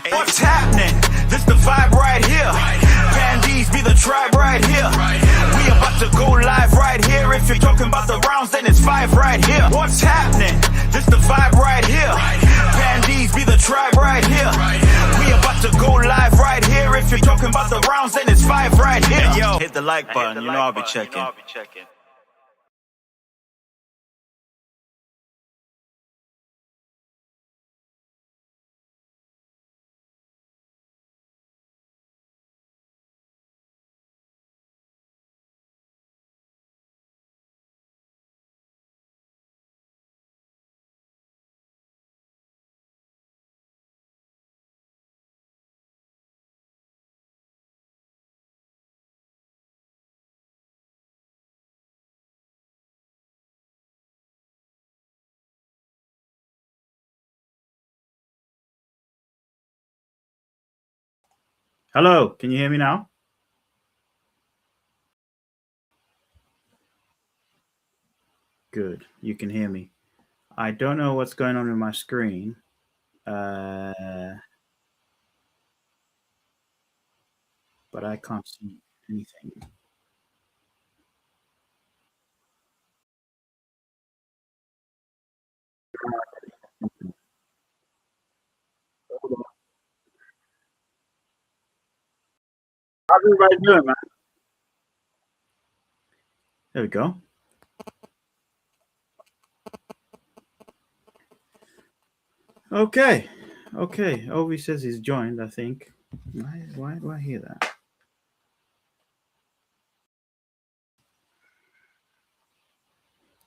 What's happening? This the vibe right here. Pandies be the tribe right here. We about to go live right here. If you're talking about the rounds, then it's 5 right here. What's happening? This the vibe right here. Pandies be the tribe right here. We about to go live right here. If you're talking about the rounds, then it's 5 right here. Yo, hit the like button. You know I'll be checking. Hello, can you hear me now? Good, you can hear me. I don't know what's going on with my screen. But I can't see anything. How's everybody doing, man? There we go. Okay. Ovi says he's joined, I think. Why do I hear that?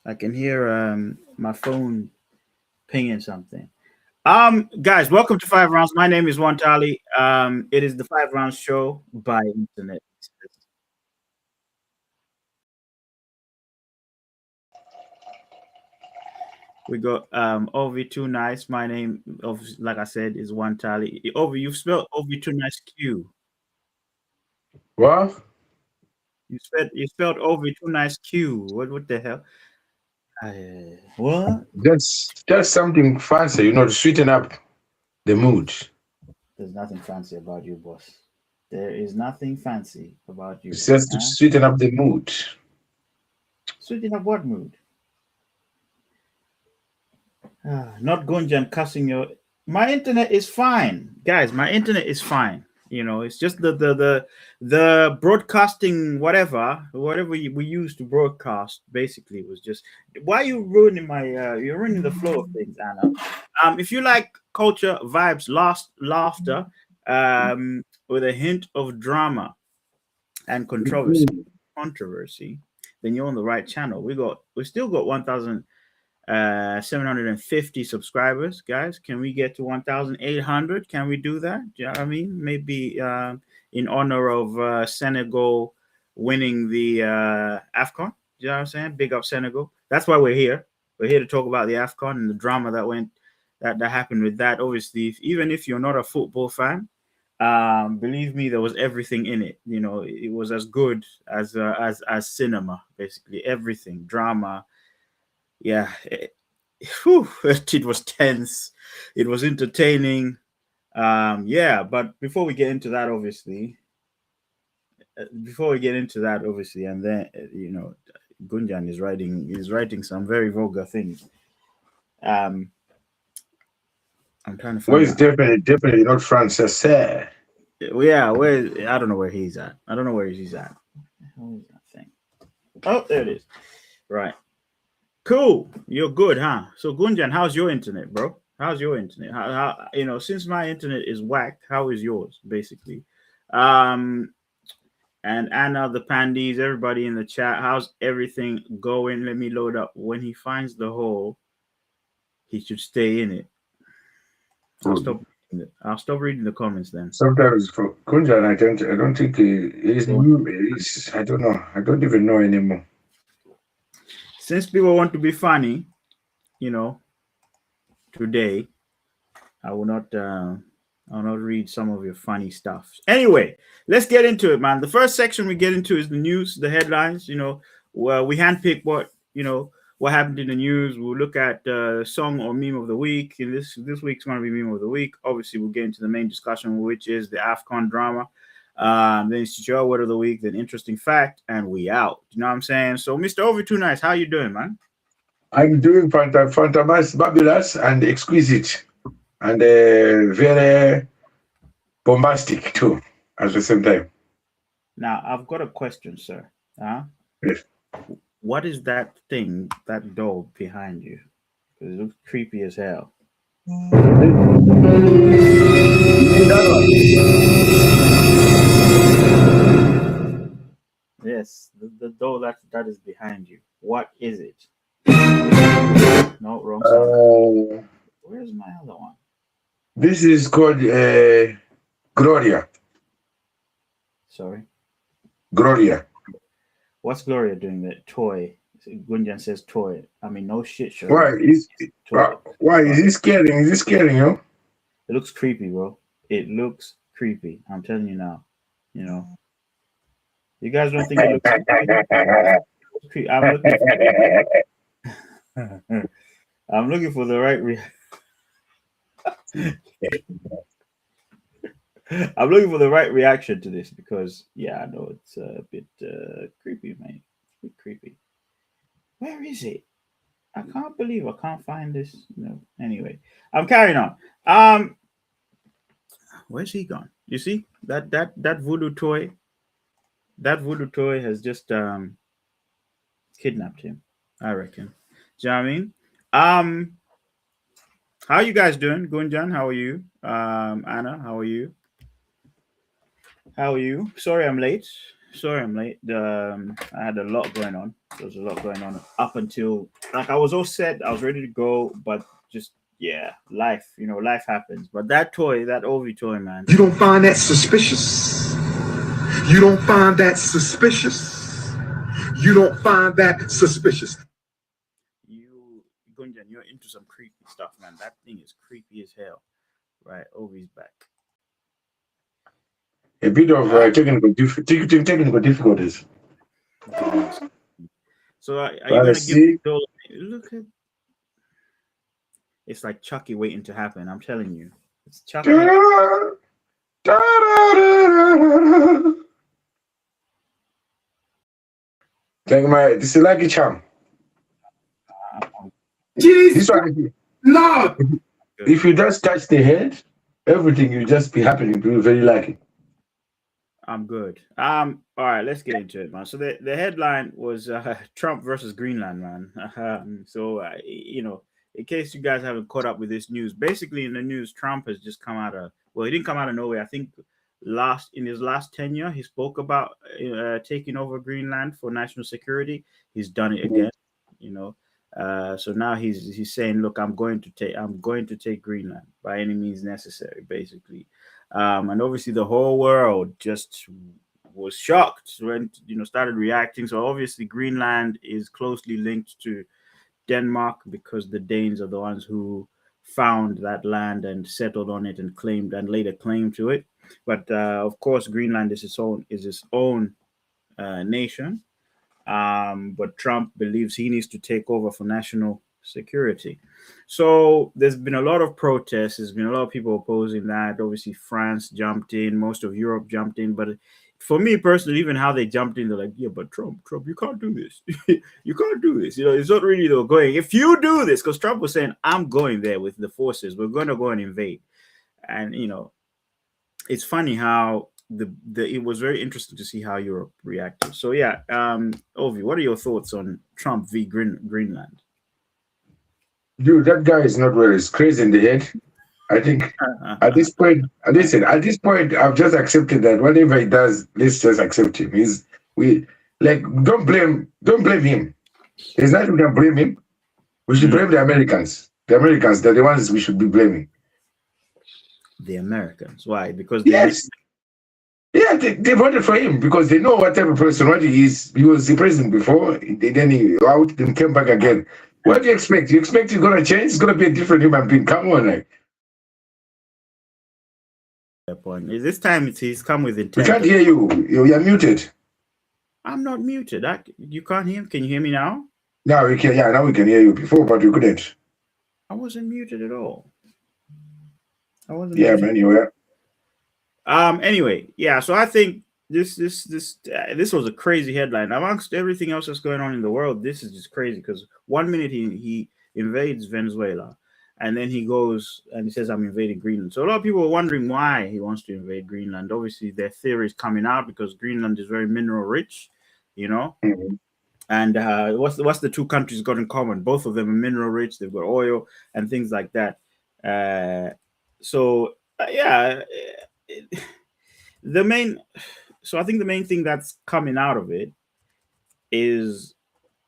I can hear my phone pinging something. Guys, welcome to 5Roundz. My name is Dolly. It is the 5Roundz show by internet. We got Ovi Too Nice. My name, like I said, is Dolly. Ovi, you've spelled Ovi Too Nice Q. What? You spelled Ovi Too Nice Q. What the hell? What? That's something fancy, to sweeten up the mood. There's nothing fancy about you, boss. There is nothing fancy about you. It's just to sweeten up the mood. Sweeten up what mood? Not Gunjan cussing your. My internet is fine, guys. My internet is fine. It's just the broadcasting whatever we use to broadcast basically was just. Why are you ruining you're ruining the flow of things, Anna? If you like culture, vibes, laughter, with a hint of drama and controversy, then you're on the right channel. We still got 1,750 subscribers, guys. Can we get to 1,800? Can we do that? Do you know what I mean? Maybe in honor of Senegal winning the AFCON. Do you know what I'm saying? Big up Senegal. That's why we're here. We're here to talk about the AFCON and the drama that happened with that. Obviously, even if you're not a football fan, believe me, there was everything in it. It was as good as cinema, basically. Everything, drama. Yeah, it was tense. It was entertaining. But before we get into that, obviously, and then Gunjan is writing some very vulgar things. I'm trying to find. Well, it's definitely not Francis. Yeah, I don't know where he's at. What is that thing? Oh, there it is. Right. Cool. You're good, huh? So Gunjan, how's your internet, bro? How's your internet? How since my internet is whack, how is yours, basically? And Anna, the Pandies, everybody in the chat, how's everything going? Let me load up. When he finds the hole, he should stay in it. I'll stop reading the comments then. Sometimes for Gunjan, I don't think he's I don't know. I don't even know anymore. Since people want to be funny, today I will not read some of your funny stuff. Anyway, let's get into it, man. The first section we get into is the news, the headlines. Where we handpick what what happened in the news. We'll look at song or meme of the week. And this week's going to be meme of the week. Obviously, we'll get into the main discussion, which is the AFCON drama. Then Chichewa word of the week, then interesting fact, and we out. You know what I'm saying? So, Mr. Over Too Nice, how you doing, man? I'm doing fantabulous, fabulous, and exquisite, and very bombastic too at the same time. Now, I've got a question, sir. Yes. What is that thing, that doll behind you? Because it looks creepy as hell. Yes, the doll that is behind you. What is it? No, wrong song. Where's my other one? This is called Gloria. Sorry? Gloria. What's Gloria doing? That toy. Gunjan says toy. I mean, no shit, sure. Why is this scaring? Is this scaring you? It looks creepy, bro. It looks creepy. I'm telling you now. You know. You guys don't think it looks creepy? I'm looking for the right I'm looking for the right reaction to this because I know it's a bit creepy, man. It's a bit creepy. Where is it? I can't believe I can't find this. No. Anyway, I'm carrying on. Where's he gone? You see that voodoo toy? That voodoo toy has just kidnapped him, I reckon. Do you know what I mean? How are you guys doing? Gunjan, how are you? Anna, how are you? How are you? Sorry I'm late. I had a lot going on. There was a lot going on up until I was all set. I was ready to go, but just life. You know, life happens. But that toy, that Ovi toy, man. You don't find that suspicious? You don't find that suspicious? You don't find that suspicious? Gunjan, you're into some creepy stuff, man. That thing is creepy as hell. Right, Ovi's back. A bit of technical difficulties. So are you going to give Dolly? Look at it's like Chucky waiting to happen. I'm telling you, it's Chucky. This is like a charm. Jesus, no. If you just touch the head, everything will just be happening to you very lucky. I'm good. All right, let's get into it, man. So the headline was Trump versus Greenland, man. You know, in case you guys haven't caught up with this news, basically in the news, Trump has just come out of he didn't come out of nowhere. I think in his last tenure, he spoke about taking over Greenland for national security. He's done it again, you know. So now he's saying, look, I'm going to take Greenland by any means necessary, basically. And obviously the whole world just was shocked when started reacting. So obviously Greenland is closely linked to Denmark because the Danes are the ones who found that land and settled on it and later claimed to it. But of course Greenland is its own nation. But Trump believes he needs to take over for national security. So there's been a lot of protests. There's been a lot of people opposing that. Obviously, France jumped in. Most of Europe jumped in. But for me personally, even how they jumped in, they're like, yeah, but Trump, you can't do this. You can't do this. It's not really though going. If you do this, because Trump was saying, I'm going there with the forces. We're going to go and invade. And, it's funny how it was very interesting to see how Europe reacted. So Ovi, what are your thoughts on Trump v Greenland? Dude, that guy is not well. He's crazy in the head. I think at this point, I've just accepted that whatever he does, let's just accept him. Don't blame him. There's nothing we can blame him. We should blame the Americans. The Americans, they're the ones we should be blaming. The Americans. Why? Because they voted for him because they know what type of person he is. He was the president before, then he out and came back again. What do you expect? You expect he's gonna change? He's gonna be a different human being. Come on, point. This time he's come with intent. We can't hear you. You're muted. I'm not muted. You can't hear him. Can you hear me now? Now we can. Yeah, now we can hear you. Before, but we couldn't. I wasn't muted at all. I wasn't Yeah, muted. man, you were. Anyway, yeah. So I think this was a crazy headline. Amongst everything else that's going on in the world, this is just crazy because 1 minute he invades Venezuela, and then he goes and he says, "I'm invading Greenland." So a lot of people are wondering why he wants to invade Greenland. Obviously, their theory is coming out because Greenland is very mineral rich, you know. Mhm. And what's the two countries got in common? Both of them are mineral rich. They've got oil and things like that. Yeah, the main. So I think the main thing that's coming out of it is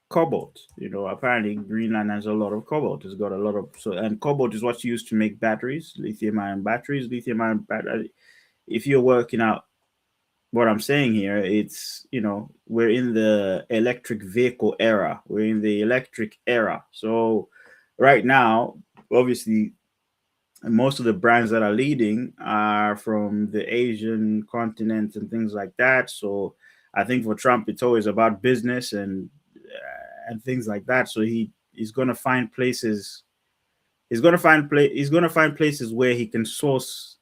cobalt. You know, apparently Greenland has a lot of cobalt. It's got a lot of and cobalt is what's used to make batteries, lithium-ion batteries. Lithium-ion battery. If you're working out what I'm saying here, it's, you know, we're in the electric vehicle era. We're in the electric era. So right now, obviously, most of the brands that are leading are from the Asian continent and things like that. So I think for Trump, it's always about business and things like that. So he's going to find places. He's going to find places where he can source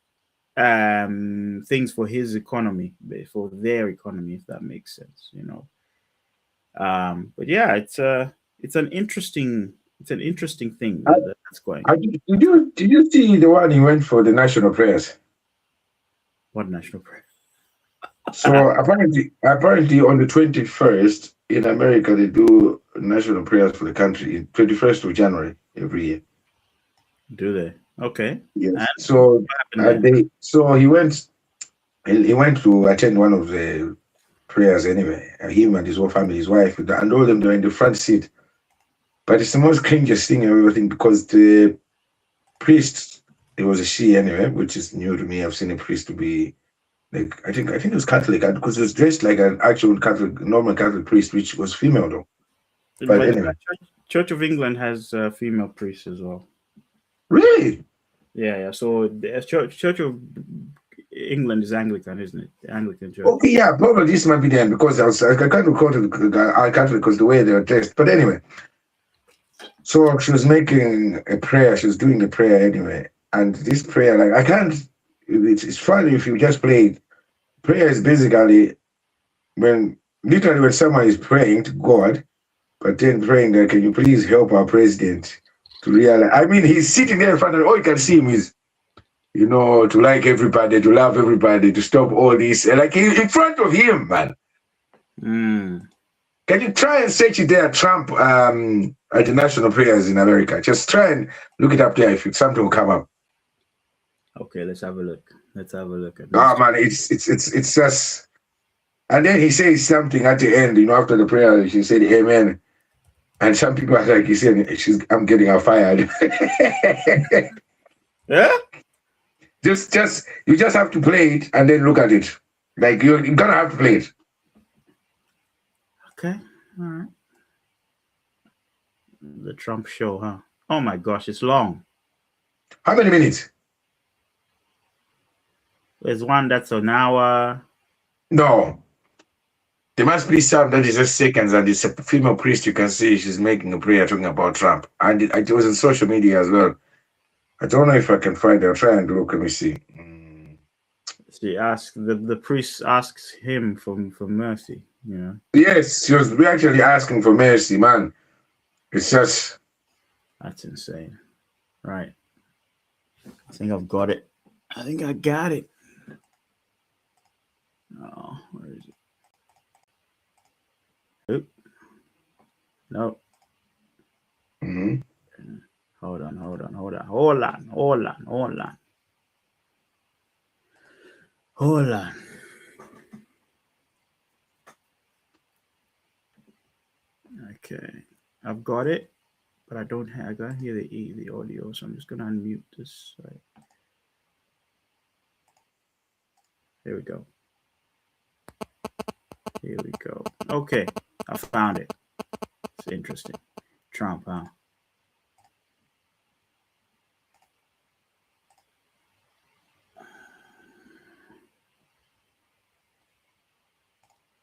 things for his economy, for their economy, if that makes sense, you know. But yeah, it's an interesting thing that's going. Did you see the one he went for the national prayers? What national prayer? So apparently on the 21st in America they do national prayers for the country. 21st of January every year. Do they? Okay. Yes. And So what happened there? he went to attend one of the prayers anyway. Him and his whole family, his wife, and all of them were in the front seat. But it's the most cringiest thing of everything because the priest, it was a she anyway, which is new to me. I've seen a priest to be like I think it was Catholic because it was dressed like an actual Catholic, normal Catholic priest, which was female though. But But anyway, Church of England has female priests as well. really? Yeah. So the Church of England is Anglican, isn't it? The Anglican Church. Okay, yeah, probably this might be them because I can't recall the Catholic because the way they were dressed. But anyway, so she was making a prayer. She was doing the prayer anyway, and this prayer, like I can't. It's funny if you just play it. Prayer is basically literally when someone is praying to God, but then praying that, can you please help our president to realize? I mean, he's sitting there in front of all you can see him is, you know, to like everybody, to love everybody, to stop all this. And like in front of him, man. Mm. Can you try and search it there, Trump at the national prayers in America? Just try and look it up there if something will come up. Okay, let's have a look. Let's have a look at this. Oh man, it's just. And then he says something at the end, you know, after the prayer, he said, "Amen." And some people are like, he said, "I'm getting her fired." Yeah. Just you just have to play it and then look at it. Like you're gonna have to play it. Okay. All right. The Trump show, huh? Oh my gosh, it's long. How many minutes? There's one that's an hour. No. There must be some that is just seconds, and it's a female priest. You can see she's making a prayer talking about Trump, and it was on social media as well. I don't know if I can find it. I'll try and look. Let me see. She asks the priest asks him for mercy. You know. Yes, she was actually asking for mercy, man. It's just That's insane. Right. I think I've got it. I think I got it. Oh, where is it? Oop. Nope. mhm. Hold on. Okay. I've got it, but I don't have. I gotta hear the audio, so I'm just gonna unmute this. Right. There we go. Here we go. Okay, I found it. It's interesting. Trump, huh?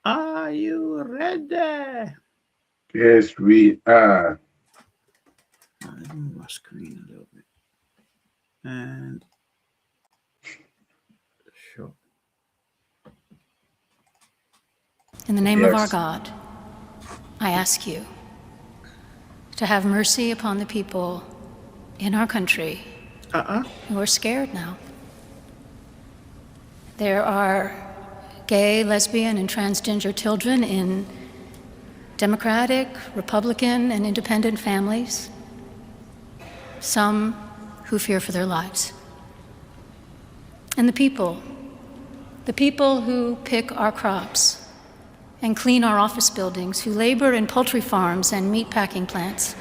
Are you ready? Yes, we are. Let me move my screen a little bit. And sure. In the name of our Yes. God, I ask you to have mercy upon the people in our country who are scared now. There are gay, lesbian, and transgender children in Democratic, Republican, and independent families, some who fear for their lives. And the people who pick our crops and clean our office buildings, who labor in poultry farms and meat packing plants,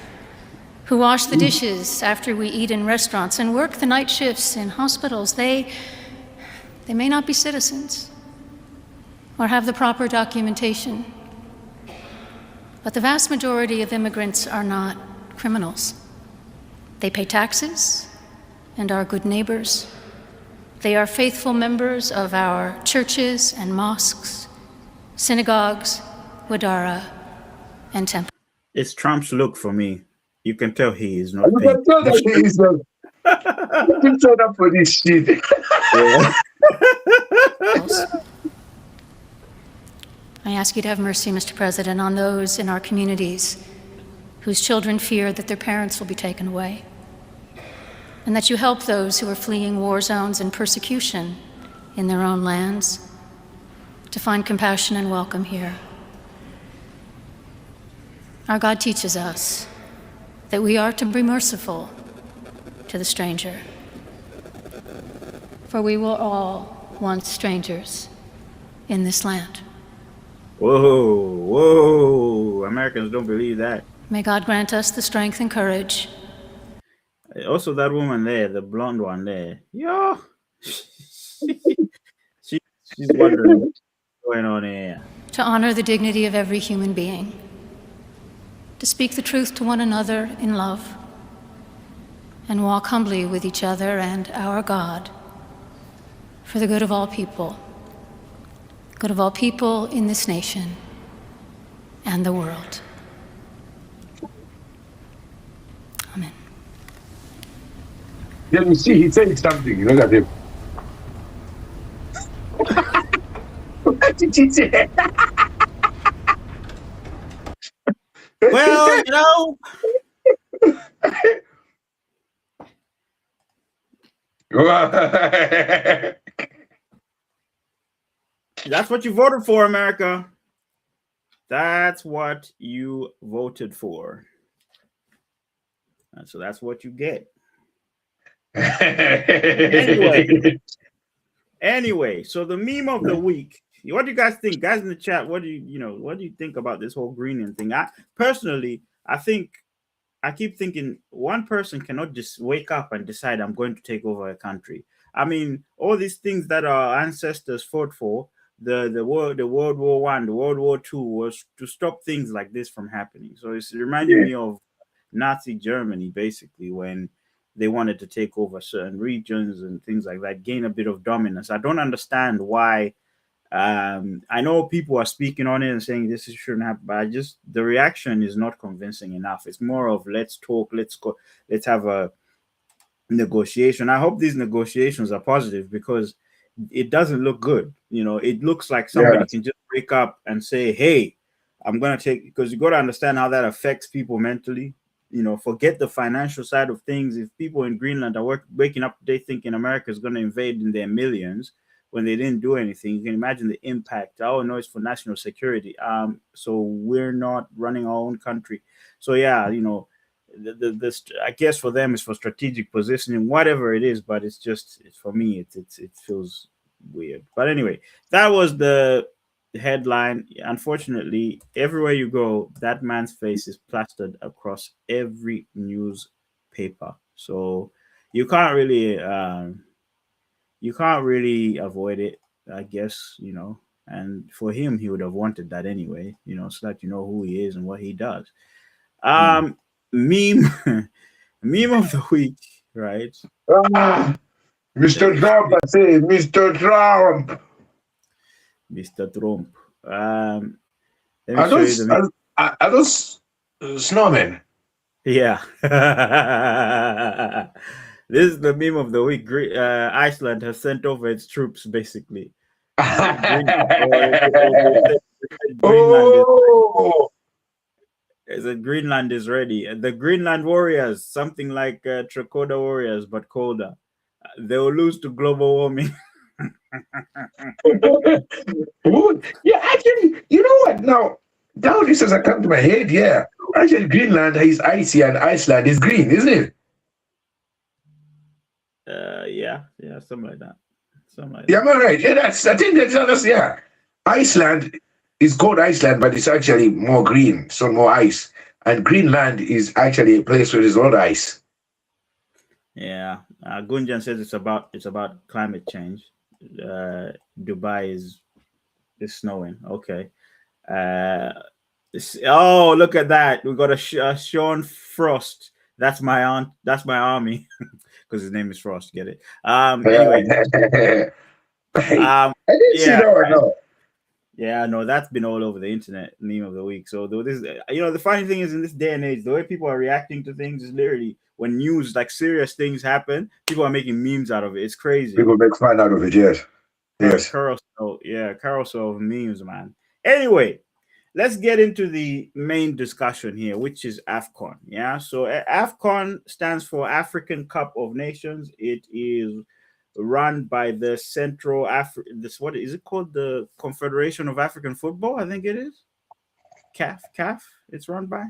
who wash the dishes after we eat in restaurants and work the night shifts in hospitals, they may not be citizens or have the proper documentation, but the vast majority of immigrants are not criminals. They pay taxes and are good neighbors. They are faithful members of our churches and mosques, synagogues, wadara, and temples. It's Trump's look for me. You can tell he is not You paying. can tell that he is not turn up for this shit. I ask you to have mercy, Mr. President, on those in our communities whose children fear that their parents will be taken away, and that you help those who are fleeing war zones and persecution in their own lands to find compassion and welcome here. Our God teaches us that we are to be merciful to the stranger, for we were all once strangers in this land. Whoa. Americans don't believe that. May God grant us the strength and courage. Also, that woman there, the blonde one there, yo, she's wondering what's going on here. To honor the dignity of every human being, to speak the truth to one another in love, and walk humbly with each other and our God for the good of all people in this nation and the world. Amen. Then you see, he said something. Look at him. What did he say? Well, you know, that's what you voted for, America. That's what you voted for. And so that's what you get. Anyway, so the meme of the week. What do you guys think, guys in the chat? What do you think about this whole Greenland thing? I keep thinking one person cannot just wake up and decide I'm going to take over a country. I mean, all these things that our ancestors fought for, the World War I, the World War II, was to stop things like this from happening. So it's reminding me of Nazi Germany, basically, when they wanted to take over certain regions and things like that, gain a bit of dominance. I don't understand why. I know people are speaking on it and saying this shouldn't happen, but the reaction is not convincing enough. It's more of let's talk, let's have a negotiation. I hope these negotiations are positive because it doesn't look good. It looks like somebody can just wake up and say, hey, I'm going to take, because you got to understand how that affects people mentally. Forget the financial side of things. If people in Greenland are waking up today thinking America is going to invade in their millions when they didn't do anything, you can imagine the impact. Oh no, it's for national security. So we're not running our own country. So yeah, this I guess for them it's for strategic positioning, whatever it is. But it's for me, it feels weird. But anyway, that was the headline. Unfortunately, everywhere you go, that man's face is plastered across every newspaper. So you can't really avoid it, I guess, and for him, he would have wanted that anyway, so that you know who he is and what he does. Meme of the week, right? Mr. Trump, I say, Mr. Trump. Mr. Trump. I don't snowmen. Yeah. This is the meme of the week. Iceland has sent over its troops, basically. Greenland Greenland is ready. The Greenland warriors, something like Trakoda warriors, but colder. They will lose to global warming. Yeah, actually, you know what? Now, this has come to my head. Yeah, actually, Greenland is icy and Iceland is green, isn't it? Yeah, something like that. Yeah, am I right? Yeah, I think that's yeah. Iceland is called Iceland, but it's actually more green, so more ice. And Greenland is actually a place where there's a lot of ice. Yeah, Gunjan says it's about climate change. Dubai is snowing. Okay. Oh, look at that! We got a Sean Frost. That's my aunt. That's my army, because his name is Frost. Get it? Anyway. I didn't see that one. No. Yeah, no, that's been all over the internet, meme of the week. So this, the funny thing is, in this day and age, the way people are reacting to things is literally when news, like serious things happen, people are making memes out of it. It's crazy. People make fun out of it. Yes. Carousel of memes, man. Anyway, let's get into the main discussion here, which is AFCON. Yeah, so AFCON stands for African Cup of Nations. It is run by the what is it called? The Confederation of African Football, I think it is. CAF. It's run by.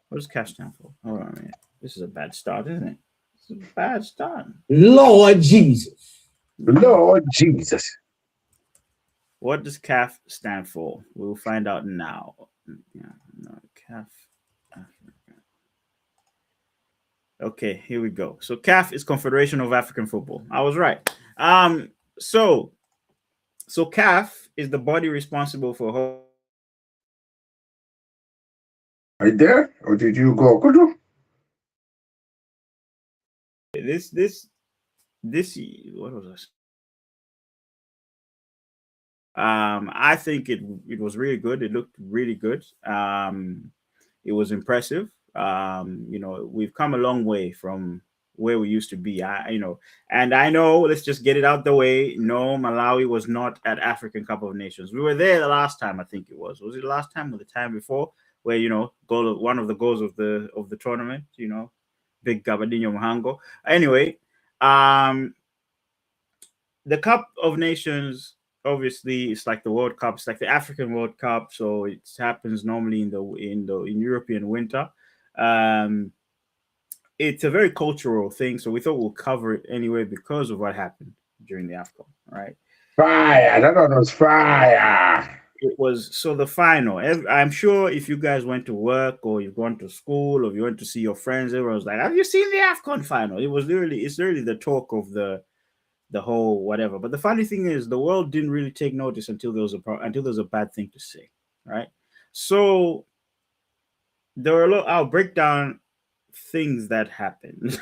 What does CAF stand for? Hold on a minute. This is a bad start, isn't it? It's a bad start. Lord Jesus. What does CAF stand for? We'll find out now. Yeah, no, CAF. Okay, here we go. So CAF is Confederation of African Football. I was right. So CAF is the body responsible for. Right there, or did you go? This. What was this? I think it was really good. It looked really good. It was impressive. We've come a long way from where we used to be. And I know, let's just get it out the way. No, Malawi was not at African Cup of Nations. We were there the last time, I think it was. Was it the last time or the time before? Where one of the goals of the tournament, big Gabadinho Muhango. Anyway, the Cup of Nations, obviously, it's like the World Cup. It's like the African World Cup, so it happens normally in European winter. It's a very cultural thing, so we thought we'll cover it anyway because of what happened during the AFCON, right? Fire! That one was fire. It was the final. I'm sure if you guys went to work or you've gone to school or you went to see your friends, everyone was like, "Have you seen the AFCON final?" It's literally the talk of the whole whatever. But the funny thing is, the world didn't really take notice until there was a bad thing to say, right? So there were I'll break down things that happened.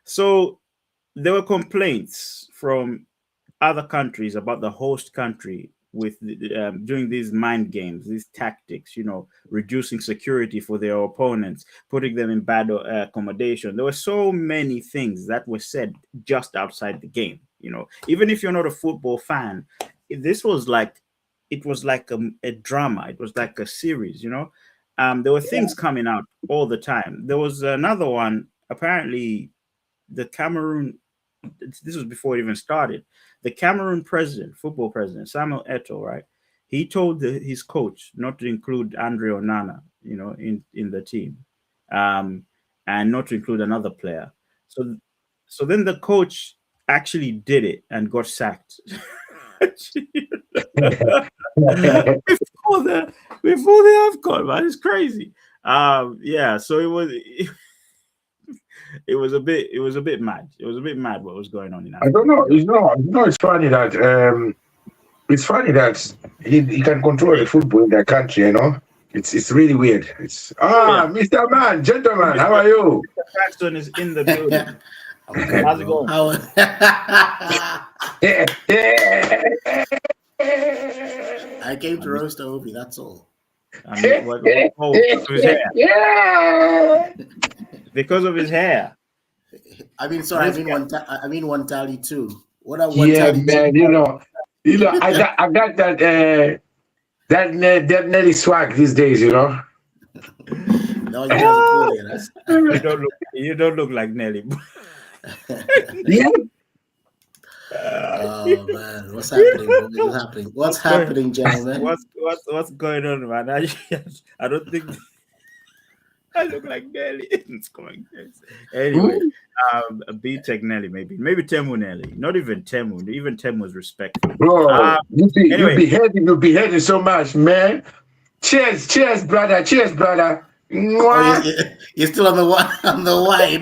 So there were complaints from other countries about the host country with doing these mind games, these tactics, reducing security for their opponents, putting them in bad accommodation. There were so many things that were said just outside the game. Even if you're not a football fan, this was like a drama. It was like a series. There were things coming out all the time. There was another one. Apparently, the Cameroon. This was before it even started. The Cameroon football president, Samuel Eto'o, right? He told his coach not to include Andre Onana, in the team, and not to include another player. So then the coach actually did it and got sacked. before the AFCON, man, it's crazy. So it was a bit mad. It was a bit mad what was going on in AFCON. I don't know. It's funny that he can control the football in that country. It's really weird. Mr. Man, gentleman, how are you? Mr. Paxton is in the building. Okay, how's it going? I came to roast Obi, that's all. I mean, because of his hair. Yeah. Because of his hair. I mean, sorry, I mean one tally too. What are one Yeah, tally? man. You know, I got that that Nelly swag these days. You know. No, you guys are cool, yeah, You don't look like Nelly. Yeah. Oh man, what's happening? What's happening, gentlemen? What's going on, man? I don't think I look like Nelly. It's going crazy. Anyway, B-Tech Nelly, maybe Temu Nelly. Not even Temu. Even Temu's respectful. Bro, anyway. you beheading so much, man. Cheers, brother. Cheers, brother. Oh, you're still on the wine.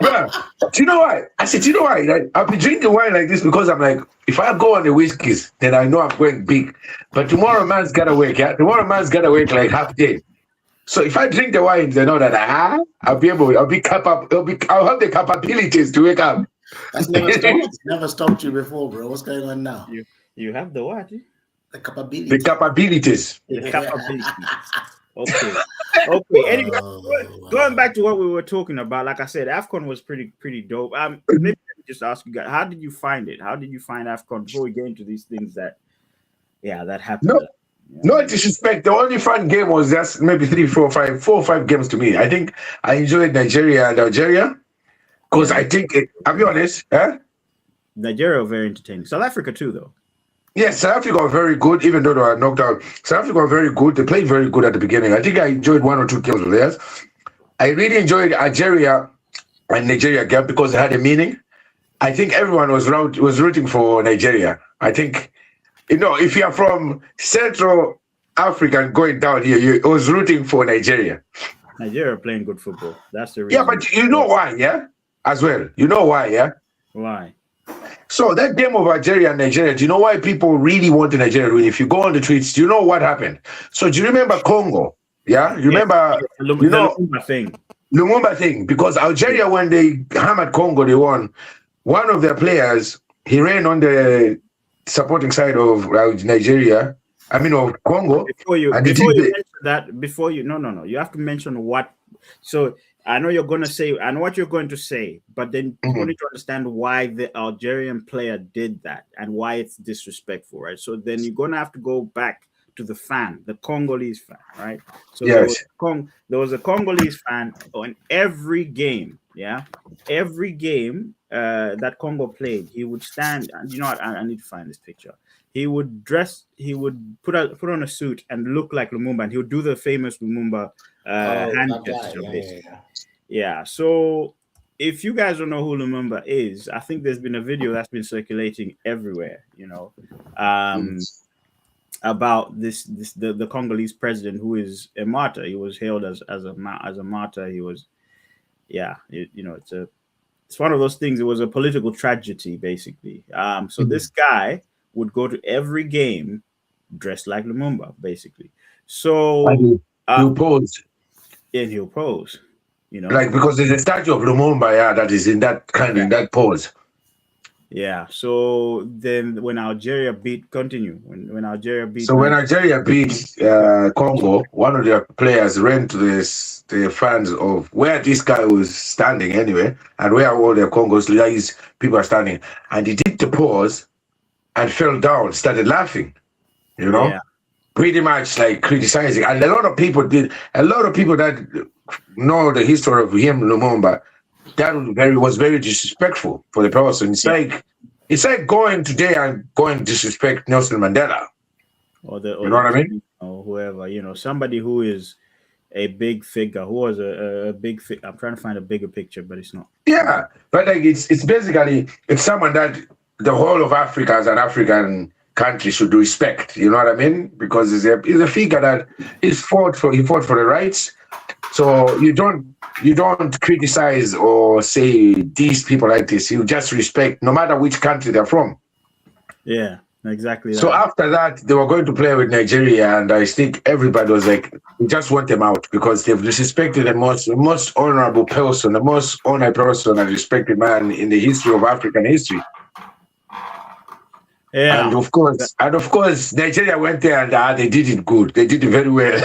Bro, do you know why? I said, do you know why? Like, I'll be drinking wine like this because I'm like, if I go on the whiskeys, then I know I'm going big. But tomorrow man's gotta wake, yeah? Tomorrow man's gotta wake like half day. So if I drink the wine, they know that I'll have the capabilities to wake up. That's never stopped you before, bro. What's going on now? You have the what? The capability. The capabilities. The capabilities. Okay. Anyway, going back to what we were talking about, like I said, AFCON was pretty dope. Maybe let me just ask you guys, how did you find it? How did you find AFCON before we get into these things that happened? No disrespect. The only fun game was just maybe 4 or 5 games to me. I think I enjoyed Nigeria and Algeria because I think, I'll be honest, Nigeria were very entertaining. South Africa too, though. Yes, South Africa are very good, even though they were knocked out. South Africa are very good. They played very good at the beginning. I think I enjoyed 1 or 2 games with theirs. I really enjoyed Algeria and Nigeria game because it had a meaning. I think everyone was rooting for Nigeria. I think, if you're from Central Africa and going down here, you was rooting for Nigeria. Nigeria playing good football. That's the reason. Yeah, but you know why, yeah? As well. You know why, yeah? Why? So that game of Algeria and Nigeria, do you know why people really wanted Nigeria to win? If you go on the tweets, do you know what happened? So do you remember Congo? Yeah? You remember, the Lumumba thing. Lumumba thing. Because Algeria, when they hammered Congo, they won. One of their players, he ran on the supporting side of Nigeria, of Congo. Before you mention that, you have to mention what. So I know you're going to say, I know what you're going to say, but then people need to understand why the Algerian player did that and why it's disrespectful, right? So then you're going to have to go back to the fan, the Congolese fan, right? So yes. There was a Congolese fan on every game, every game that Congo played. He would stand, and you know what? I need to find this picture. He would put on a suit and look like Lumumba, and he would do the famous Lumumba hand gesture. Yeah. So if you guys don't know who Lumumba is, I think there's been a video that's been circulating everywhere, about the Congolese president who is a martyr. He was hailed as a martyr. He was, it's one of those things. It was a political tragedy, basically. So this guy would go to every game dressed like Lumumba, basically. So he'll pose. And he'll pose, like, because there's a statue of Lumumba, that is in that pose. Yeah. So then when Algeria beat when Algeria beat Congo, one of their players ran to the fans of where this guy was standing anyway, and where all the Congolese people are standing, and he did the pose and fell down, started laughing, pretty much like criticizing. And a lot of people that know the history of him, Lumumba, that was very disrespectful for the person. It's like going today and going to disrespect Nelson Mandela. Or you know what I mean? Or whoever, somebody who is a big figure, who was a big figure. I'm trying to find a bigger picture, but it's not. Yeah, but like it's basically, it's someone that the whole of Africa as an African country should respect. You know what I mean? Because he's a figure that he fought for the rights. So you don't criticize or say these people like this. You just respect, no matter which country they're from. Yeah, exactly. So after that, they were going to play with Nigeria, and I think everybody was like, we just want them out because they've disrespected the most honorable person, the most honored person and respected man in the history of African history. Yeah. And of course, Nigeria went there and they did it good. They did it very well.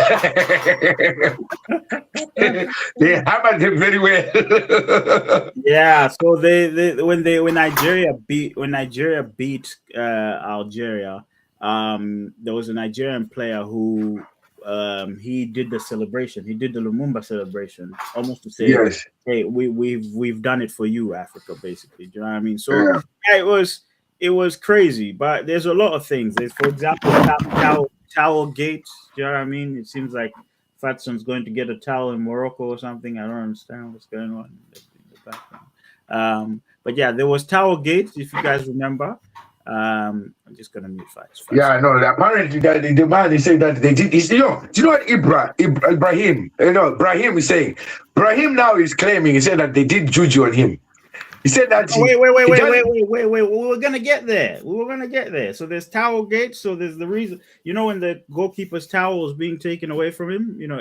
They hammered them very well. Yeah, so when Nigeria beat Algeria, there was a Nigerian player who he did the celebration. He did the Lumumba celebration, almost to say, Yes. "Hey, we've done it for you, Africa." Basically, do you know what I mean? So Yeah. yeah, it was crazy. But there's a lot of things. There's, for example, towel gates. Do you know what I mean? It seems like Fatson's going to get a towel in Morocco or something. I don't understand what's going on in the background. But yeah, there was Tower Gate, if you guys remember. I'm just gonna mute Fats. Yeah, I know. Apparently, the man is saying that they did. Do you know what Ibrahim? Ibrahim is saying. Ibrahim now is claiming. He said that they did juju on him. He said that. Wait. We were gonna get there. So there's towel gate. So there's the reason. You know, when the goalkeeper's towel was being taken away from him. You know,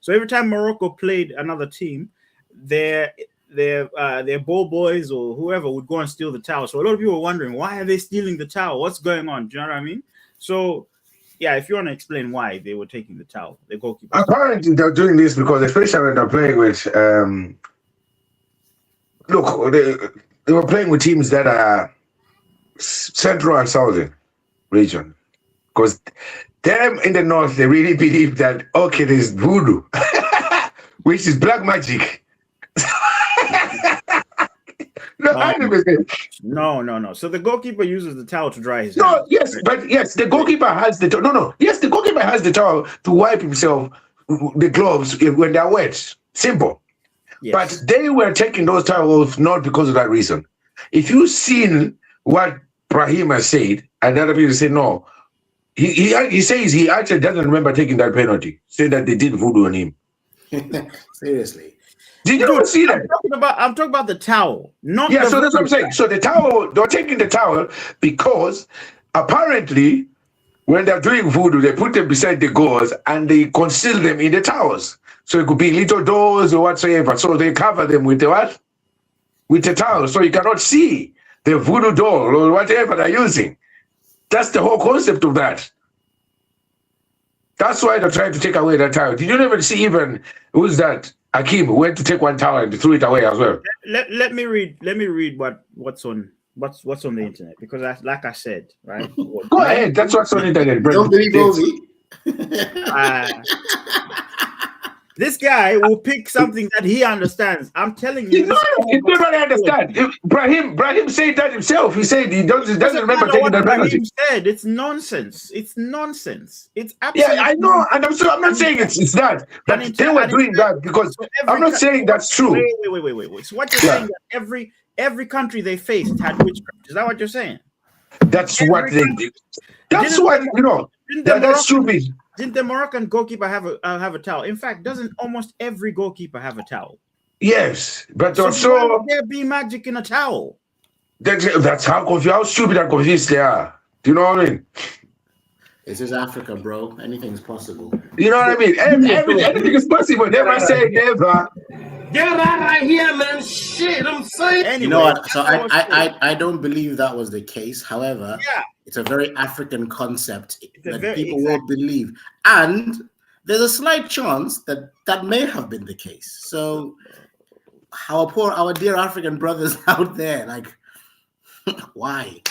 so every time Morocco played another team, their ball boys or whoever would go and steal the towel. So a lot of people were wondering, why are they stealing the towel? What's going on? Do you know what I mean? So yeah, if you want to explain why they were taking the towel, the goalkeeper. Apparently, they're doing this because, especially when they're playing with. Look, they were playing with teams that are central and southern region, because them in the north, they really believe that, okay, there's voodoo, which is black magic. No. So the goalkeeper uses the towel to dry his hands. No, yes, right? But yes, the goalkeeper has the towel. No. Yes, the goalkeeper has the towel to wipe himself, the gloves when they're wet. Simple. Yes. But they were taking those towels not because of that reason. If you've seen what Brahim has said, and other people say no, he says he actually doesn't remember taking that penalty, saying that they did voodoo on him. Seriously. Did you see that? I'm talking about the towel. Not yeah, so that's what I'm saying. So the towel, they're taking the towel because apparently when they're doing voodoo, they put them beside the goals and they conceal them in the towels. So it could be little doors or whatsoever. So they cover them with the what? With the towel. So you cannot see the voodoo doll or whatever they're using. That's the whole concept of that. That's why they're trying to take away that towel. Did you never see even, who's that? Akim went to take one towel and threw it away as well. Let me read what's on the internet, because like I said, right? Go ahead. That's what's on the internet. Don't believe Ovi. This guy will pick something that he understands. I'm telling you. He doesn't understand. Brahim said that himself. He said he doesn't remember taking that penalty. He said it's nonsense. It's nonsense. It's absolutely. Yeah, I know, and I'm not saying it's that, but they were doing that because I'm not saying that's true. Wait. So what you're saying that every country they faced had witchcraft. Is that what you're saying? That's what they did. That's what that's stupid. Didn't the Moroccan goalkeeper have a towel? In fact, doesn't almost every goalkeeper have a towel? Yes, but so also why would there be magic in a towel? That's how stupid and confused they are. Do you know what I mean? This is Africa, bro. Anything's possible. You know what I mean? Anything is possible. Never say never. Get out of here, man. Shit, I'm saying. Anyway, you know what? So I don't believe that was the case. However, it's a very African concept that people will believe. And there's a slight chance that may have been the case. So our dear African brothers out there, like, why?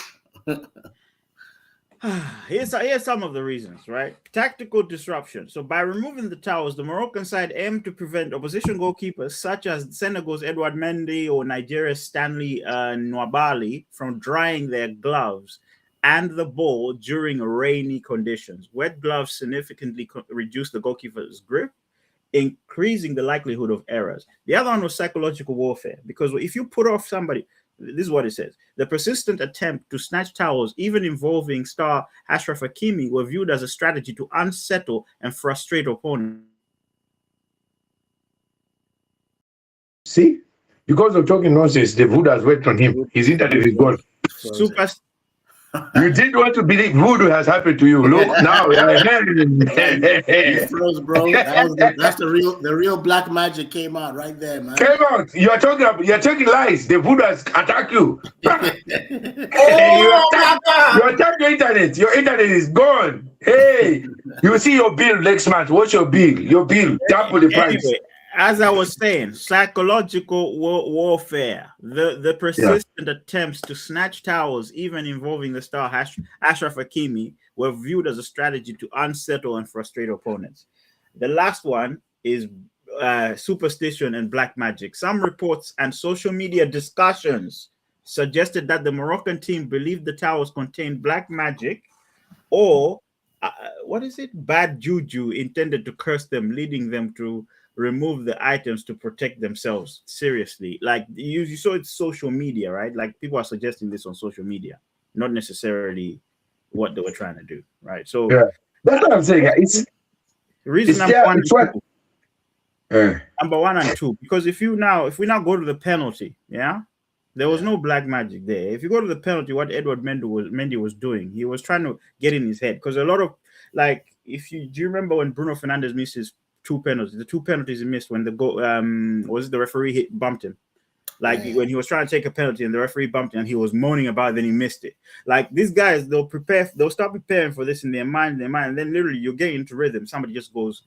Here's some of the reasons, right? Tactical disruption. So by removing the towels, the Moroccan side aimed to prevent opposition goalkeepers such as Senegal's Edouard Mendy or Nigeria's Stanley Nwabali from drying their gloves and the ball during rainy conditions. Wet gloves significantly reduce the goalkeeper's grip, increasing the likelihood of errors. The other one was psychological warfare, because if you put off somebody, this is what it says. The persistent attempt to snatch towels, even involving star Achraf Hakimi, were viewed as a strategy to unsettle and frustrate opponents. See? Because of talking nonsense, the voodoo has worked on him. His internet is gone. You didn't want to believe voodoo has happened to you. Look now. You froze, bro. That's the real black magic came out right there, man. Came out. You're talking lies. The voodoo has attacked you. You attack your internet. Your internet is gone. Hey, you see your bill next month. What's your bill? Your bill double the price. Anyway, as I was saying, psychological warfare, the persistent attempts to snatch towers, even involving the star Ashraf Hakimi, were viewed as a strategy to unsettle and frustrate opponents. The last one is superstition and black magic. Some reports and social media discussions suggested that the Moroccan team believed the towers contained black magic or bad juju intended to curse them, leading them to remove the items to protect themselves. Seriously, like you saw it's social media, right? Like people are suggesting this on social media, not necessarily what they were trying to do, right? So that's what I'm saying. It's reason number one and two, because if we now go to the penalty, there was no black magic there. If you go to the penalty, what Edward Mendy was doing, he was trying to get in his head, because a lot of do you remember when Bruno Fernandes missed his two penalties? The two penalties he missed when the referee bumped him. When he was trying to take a penalty and the referee bumped him and he was moaning about it, then he missed it. Like these guys, they'll start preparing for this in their mind, and then literally you're getting into rhythm. Somebody just goes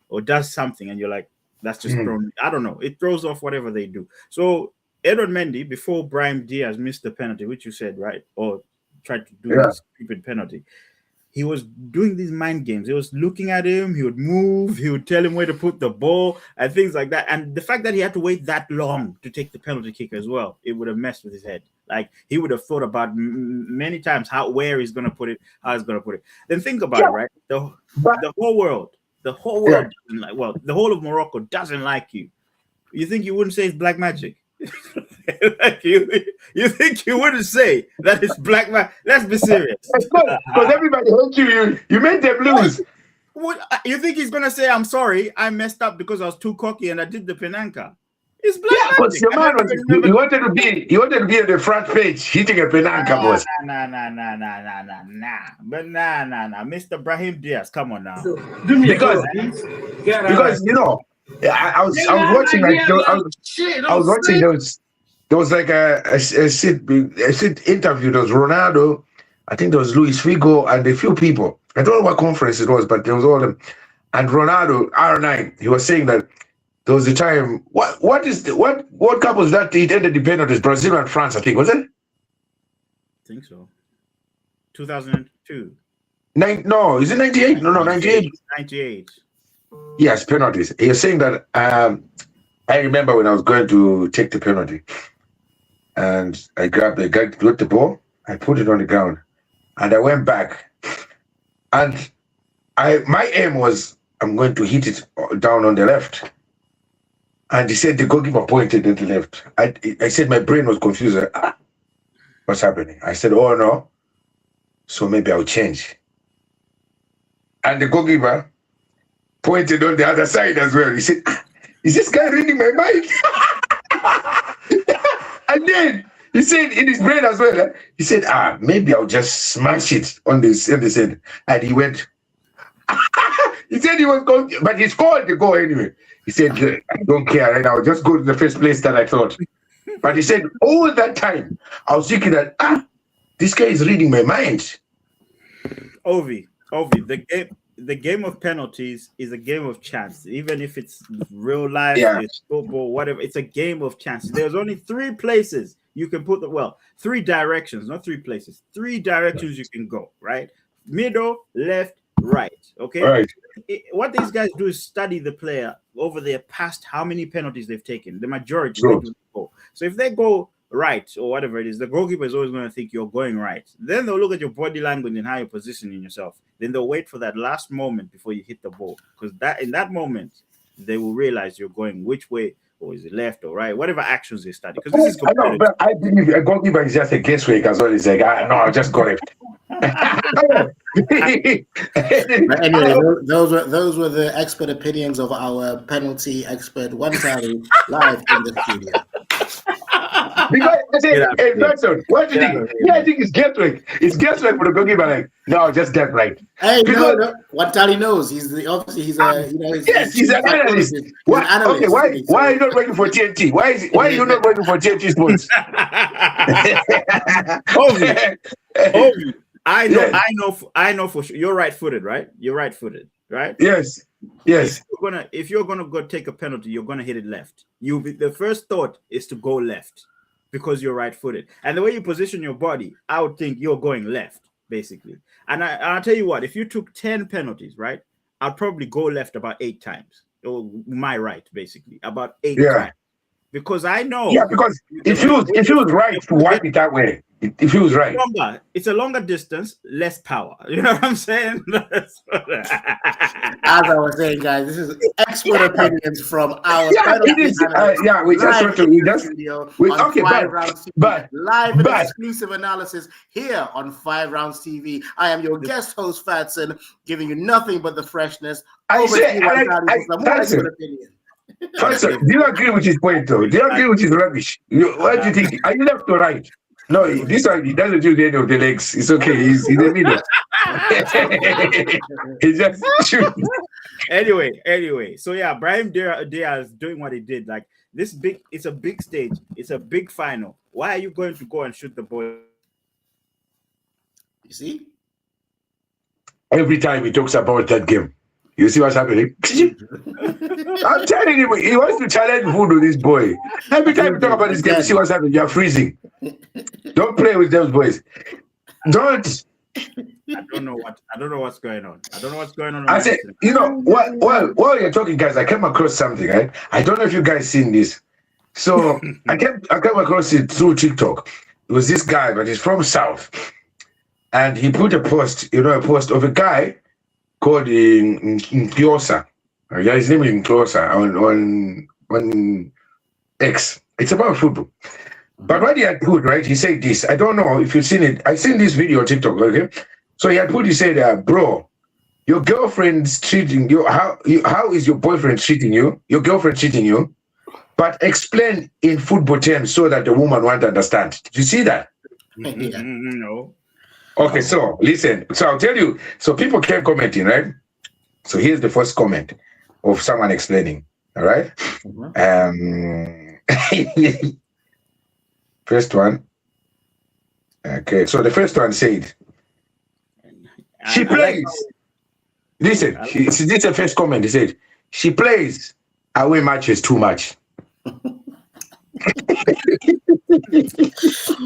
or does something and you're like, that's just thrown. I don't know. It throws off whatever they do. So Edward Mendy, before Brahim Diaz missed the penalty, which you said, right? Or tried to do this stupid penalty. He was doing these mind games. He was looking at him. He would move. He would tell him where to put the ball and things like that. And the fact that he had to wait that long to take the penalty kick as well, it would have messed with his head. Like he would have thought about many times where he's going to put it, how he's going to put it. Then think about it, right? The whole world doesn't like. Well, the whole of Morocco doesn't like you. You think you wouldn't say it's black magic? Like you think you wouldn't say that it's black magic? Let's be serious. Because everybody hates you. You made them lose. What you think he's gonna say? I'm sorry, I messed up because I was too cocky and I did the penanka. It's black magic. Your man he wanted to be on the front page hitting a penanka, boss. Nah. But nah. Mr. Brahim Diaz, come on now. Because you know. I was watching those. There was like a sit interview. There was Ronaldo, I think there was Luis Figo and a few people. I don't know what conference it was, but there was all of them. And Ronaldo, R9, he was saying that there was a time. What cup was that? It ended the penalties. Brazil and France, I think, was it? I think so. 2002. No, is it 98? No, 98. 98. Yes, penalties. He was saying that I remember when I was going to take the penalty and I got the ball, I put it on the ground and I went back and my aim was I'm going to hit it down on the left. And he said the goalkeeper pointed at the left. I said my brain was confused. What's happening? I said, oh no. So maybe I'll change. And the goalkeeper pointed on the other side as well. He said, is this guy reading my mind? And then he said in his brain as well, he said, maybe I'll just smash it on this end. And he went, he said he was going, but he scored the goal anyway. He said, I don't care right now, just go to the first place that I thought. But he said, all that time, I was thinking that, this guy is reading my mind. Ovi, the game of penalties is a game of chance. Even if it's real life, it's football, whatever, it's a game of chance. There's only three places you can put three directions, not three places. Three directions you can go, right? Middle, left, right. Okay. Right. What these guys do is study the player over their past, how many penalties they've taken. The majority. So if they go right or whatever it is, the goalkeeper is always going to think you're going right. Then they'll look at your body language and how you're positioning yourself. Then they'll wait for that last moment before you hit the ball, because in that moment they will realize you're going which way, or is it left or right, whatever actions they study. Because this is I know, but I believe a goalkeeper is just a guesswork as well. It's like, no, I just got it. But anyway, those were the expert opinions of our penalty expert, One Tally, live in the studio. Because I say, hey, Parton, what do you think? Yeah, I think it's guesswork. It's guesswork for the goalkeeper. Like, no, just get right. Hey, because, no. What Dolly knows, he's an analyst. He's an analyst. Okay, why are you not working for TNT? Why are you not working for TNT Sports? I know for sure. You're right-footed, right? You're right-footed, right? Yes. If you're gonna go take a penalty, you're gonna hit it left. The first thought is to go left because you're right-footed, and the way you position your body, I would think you're going left, basically. And I'll tell you what: if you took 10 penalties, right, I'd probably go left about 8 times. Or my right, basically, about 8 times. Because I know. Yeah, because if you was right to wipe it that way, if he was right. It's a longer distance, less power. You know what I'm saying? As I was saying, guys, this is expert opinions from our it is. We just want to live and exclusive analysis here on 5Roundz TV. I am your guest host, Fatson, giving you nothing but the freshness. Fatson, do you agree with his point though? Do you agree with his rubbish? What do you think? Are you left or right? No, this one, he doesn't do the end of the legs. It's okay. He's in the middle. He just shoots. Anyway. So yeah, Brahim Diaz doing what he did. Like it's a big stage. It's a big final. Why are you going to go and shoot the ball? You see? Every time he talks about that game, you see what's happening? I'm telling you, he wants to challenge voodoo, this boy. Every time you talk about this game, you see what's happening. You're freezing. Don't play with those boys. Don't. I don't know what's going on. I said, you know, while you're talking, guys, I came across something, right? I don't know if you guys seen this. So I came across it through TikTok. It was this guy, but he's from South. And he put a post of a guy called Nkyosa. His name is Nkyosa on X. It's about football. But what he had put, right, he said this. I don't know if you've seen it. I've seen this video on TikTok, okay? So he said, bro, your girlfriend's treating you. How is your boyfriend treating you? Your girlfriend treating you? But explain in football terms so that the woman won't understand. Did you see that? No. Okay, so listen. So I'll tell you. So people kept commenting, right? So here's the first comment of someone explaining. All right. First one. Okay. So the first one said, she plays. Listen, this is the first comment. He said, she plays away matches too much.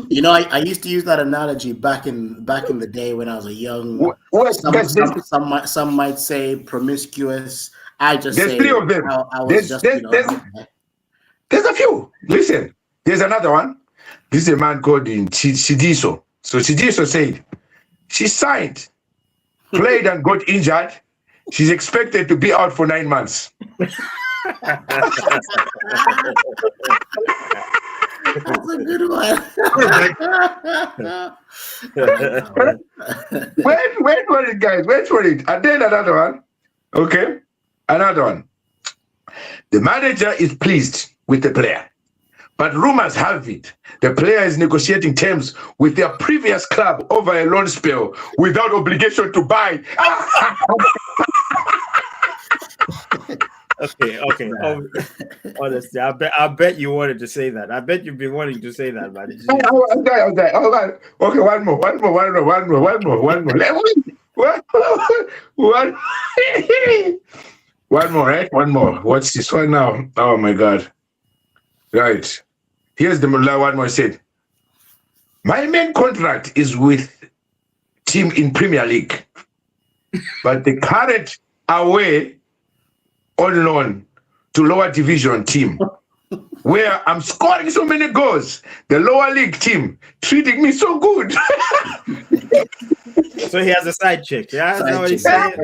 You know, I used to use that analogy back in the day when I was a young. Some might say promiscuous. I just there's say 3 of them. There's a few. Listen, there's another one. This is a man called Chichewa. So Chichewa said she signed, played and got injured. She's expected to be out for 9 months. That's a good one. Wait for it, guys. Wait for it. And then another one. Okay. Another one. The manager is pleased with the player, but rumors have it the player is negotiating terms with their previous club over a loan spell without obligation to buy. Okay. Honestly, I bet you wanted to say that. I bet you've been wanting to say that, man. Okay. Okay, one more. One more, right? One more. What's this one now? Oh my God. Right. Here's the one more said. My main contract is with team in Premier League, but the current away on loan to lower division team, where I'm scoring so many goals. The lower league team treating me so good. So he has a side chick, yeah? That's what he's saying.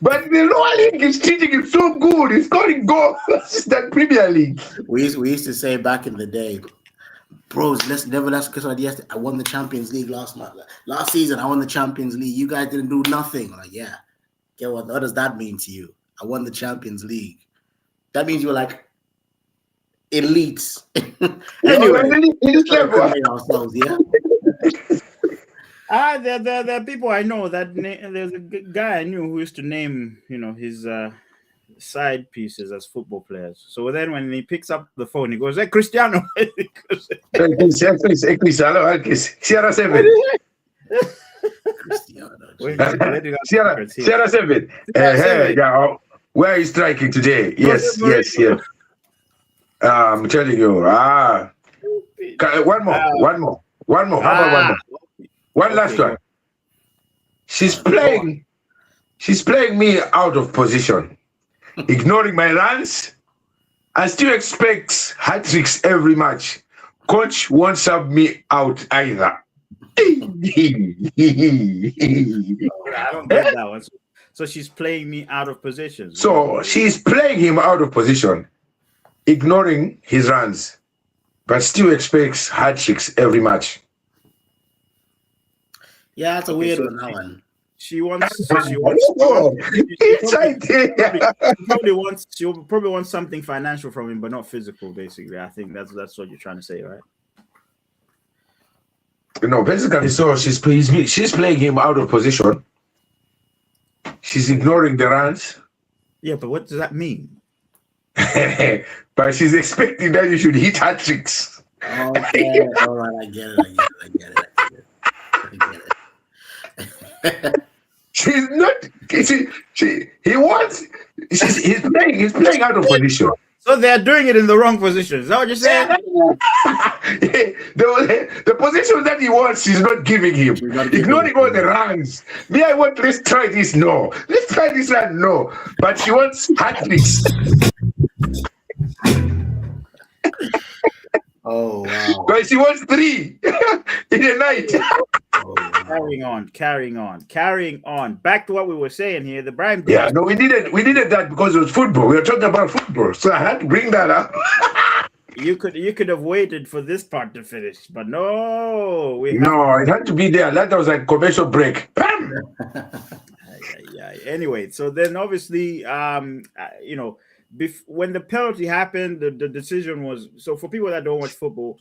But the lower league is treating him so good. He's scoring goals than Premier League. We used to say back in the day, bros, let's because I won the Champions League last season. I won the Champions League. You guys didn't do nothing. Like, yeah. What does that mean to you? I won the Champions League. That means you were like, elites. Anyway, ourselves, yeah. There are people I know that there's a guy I knew who used to name, his side pieces as football players. So then when he picks up the phone, he goes, "Hey, Cristiano." Sierra 7. Sierra 7. Where are you striking today? Yes. I'm telling you. One more. How about one more? One last one. She's playing me out of position, ignoring my runs, and still expects hat tricks every match. Coach won't sub me out either. I don't get that one. So she's playing me out of position. So she's playing him out of position, ignoring his runs, but still expects hat tricks every match. Yeah, that's a weird one, that one. She probably wants something financial from him, but not physical. Basically, I think that's what you're trying to say, right? Basically, so she's playing him out of position. She's ignoring the runs. Yeah, but what does that mean? But she's expecting that you should hit hat tricks. Okay, all right, I get it. She's not. He's playing out of position. So they're doing it in the wrong position. Is that what you're saying? The position that he wants, she's not giving him. Ignoring all the runs. Me, I want, let's try this, no. Let's try this one, no. But she wants hat tricks. Oh, wow. But she wants 3 in a night. Carrying on. Back to what we were saying here. The Brian. Yeah, no, we needed that because it was football. We were talking about football, so I had to bring that up. You could have waited for this part to finish, but no, it had to be there. That was like commercial break. Yeah. Anyway, so then obviously, when the penalty happened, the decision was, so for people that don't watch football,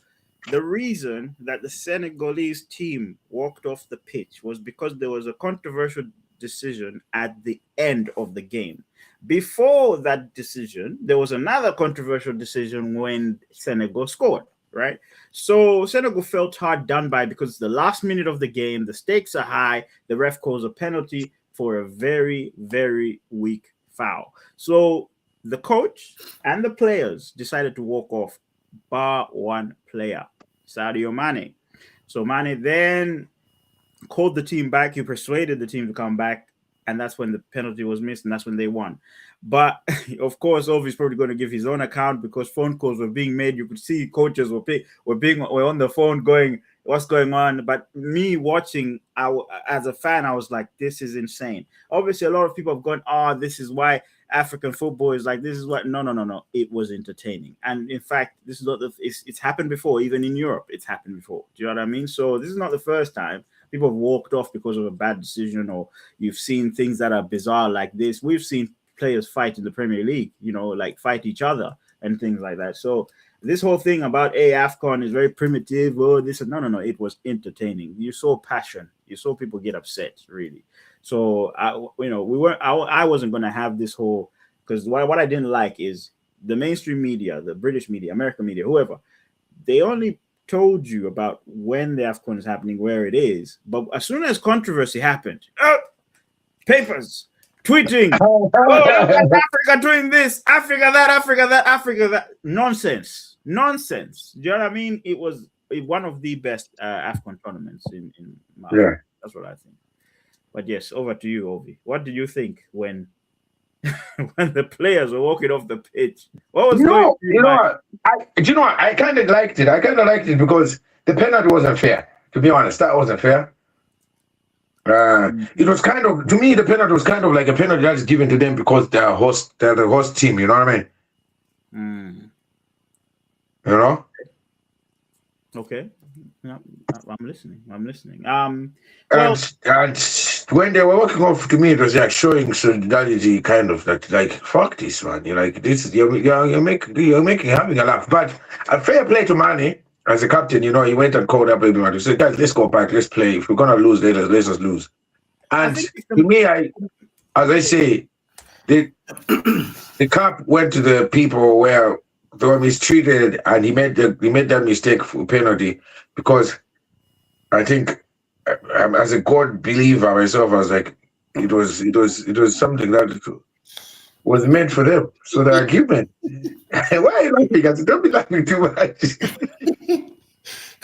the reason that the Senegalese team walked off the pitch was because there was a controversial decision at the end of the game. Before that decision, there was another controversial decision when Senegal scored, right? So Senegal felt hard done by because it's the last minute of the game, the stakes are high, the ref calls a penalty for a very, very weak foul. So the coach and the players decided to walk off, bar one player, Sadio Mane. So Mane then called the team back. He persuaded the team to come back, and that's when the penalty was missed, and that's when they won. But of course, Ovi's probably going to give his own account because phone calls were being made. You could see coaches were on the phone going, "What's going on?" But me watching, as a fan, I was like, "This is insane." Obviously, a lot of people have gone, "Oh, this is why African football is like this." Is what? No. It was entertaining, and in fact, this is not it's happened before. Even in Europe, it's happened before. Do you know what I mean? So this is not the first time people have walked off because of a bad decision, or you've seen things that are bizarre like this. We've seen players fight in the Premier League, like fight each other and things like that. So this whole thing about AFCON is very primitive. Oh, this no. It was entertaining. You saw passion. You saw people get upset, really. So I wasn't going to have this whole, because what I didn't like is the mainstream media, the British media, American media, whoever, they only told you about when the AFCON is happening, where it is. But as soon as controversy happened, papers tweeting, Africa doing this, Africa that, nonsense. Do you know what I mean? It was one of the best AFCON tournaments in my life. That's what I think. But yes, over to you, Ovi. What did you think when the players were walking off the pitch? What was going through I kind of liked it. Because the penalty wasn't fair. To be honest, that wasn't fair. It was kind of, to me, the penalty was kind of like a penalty that's given to them because they're the host team. You know what I mean? You know? Okay. Yeah, I'm listening. when they were walking off, to me, it was like showing solidarity, kind of like fuck this, man. You're like, this is you're making having a laugh. But a fair play to Manny as a captain, he went and called up everyone. He said, guys, let's go back, let's play. If we're gonna lose, let us lose. And to me, as I say, the cap went to the people where they were mistreated, and he made that mistake for penalty, because I think, as a God believer myself, I was like, it was something that was meant for them. So the argument, why are you laughing? I said, don't be laughing too much.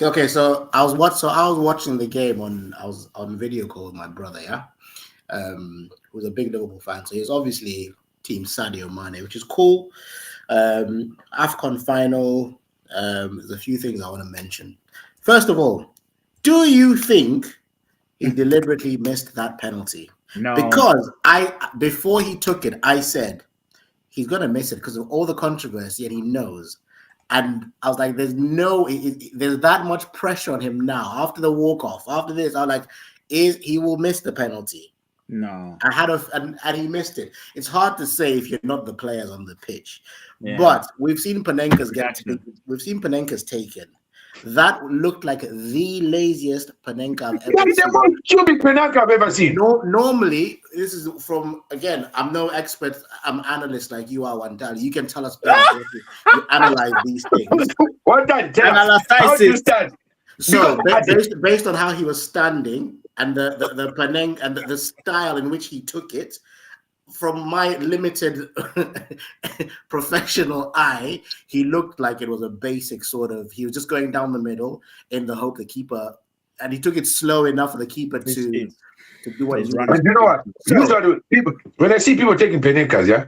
Okay, so I was watching the game I was on video call with my brother, yeah, who's a big Liverpool fan. So he's obviously Team Sadio Mane, which is cool. AFCON final. There's a few things I want to mention. First of all, do you think he deliberately missed that penalty? No. Because before he took it, I said he's gonna miss it because of all the controversy, and he knows. And I was like, there's that much pressure on him now after the walk-off. After this, I was like, he will miss the penalty. No. And he missed it. It's hard to say if you're not the players on the pitch. Yeah. But we've seen Panenka's taken. That looked like the laziest Panenka I've ever seen. The most stupid Panenka I've ever seen. Normally, this is from, again, I'm no expert, I'm an analyst like you are, Wandali. You can tell us better if you analyze these things. What that tell us? How do you stand? So, based on how he was standing and the Panenka and the style in which he took it, from my limited professional eye, he looked like it was a basic sort of, he was just going down the middle in the hope the keeper, and he took it slow enough for the keeper to do what he's running. And you know what? When I see people taking Panenkas, yeah,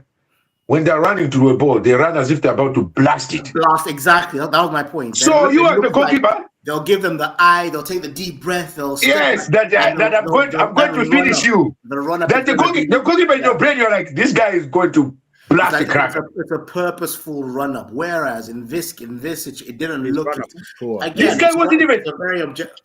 when they're running through a ball, they run as if they're about to blast it. Exactly. That was my point. So you are the goalkeeper. They'll give them the eye. They'll take the deep breath. They'll I'm going to finish you. The goalkeeper in your brain, you're like, this guy is going to blast the crack. It's a purposeful run up. Whereas in this, it didn't look. Again, this guy wasn't even.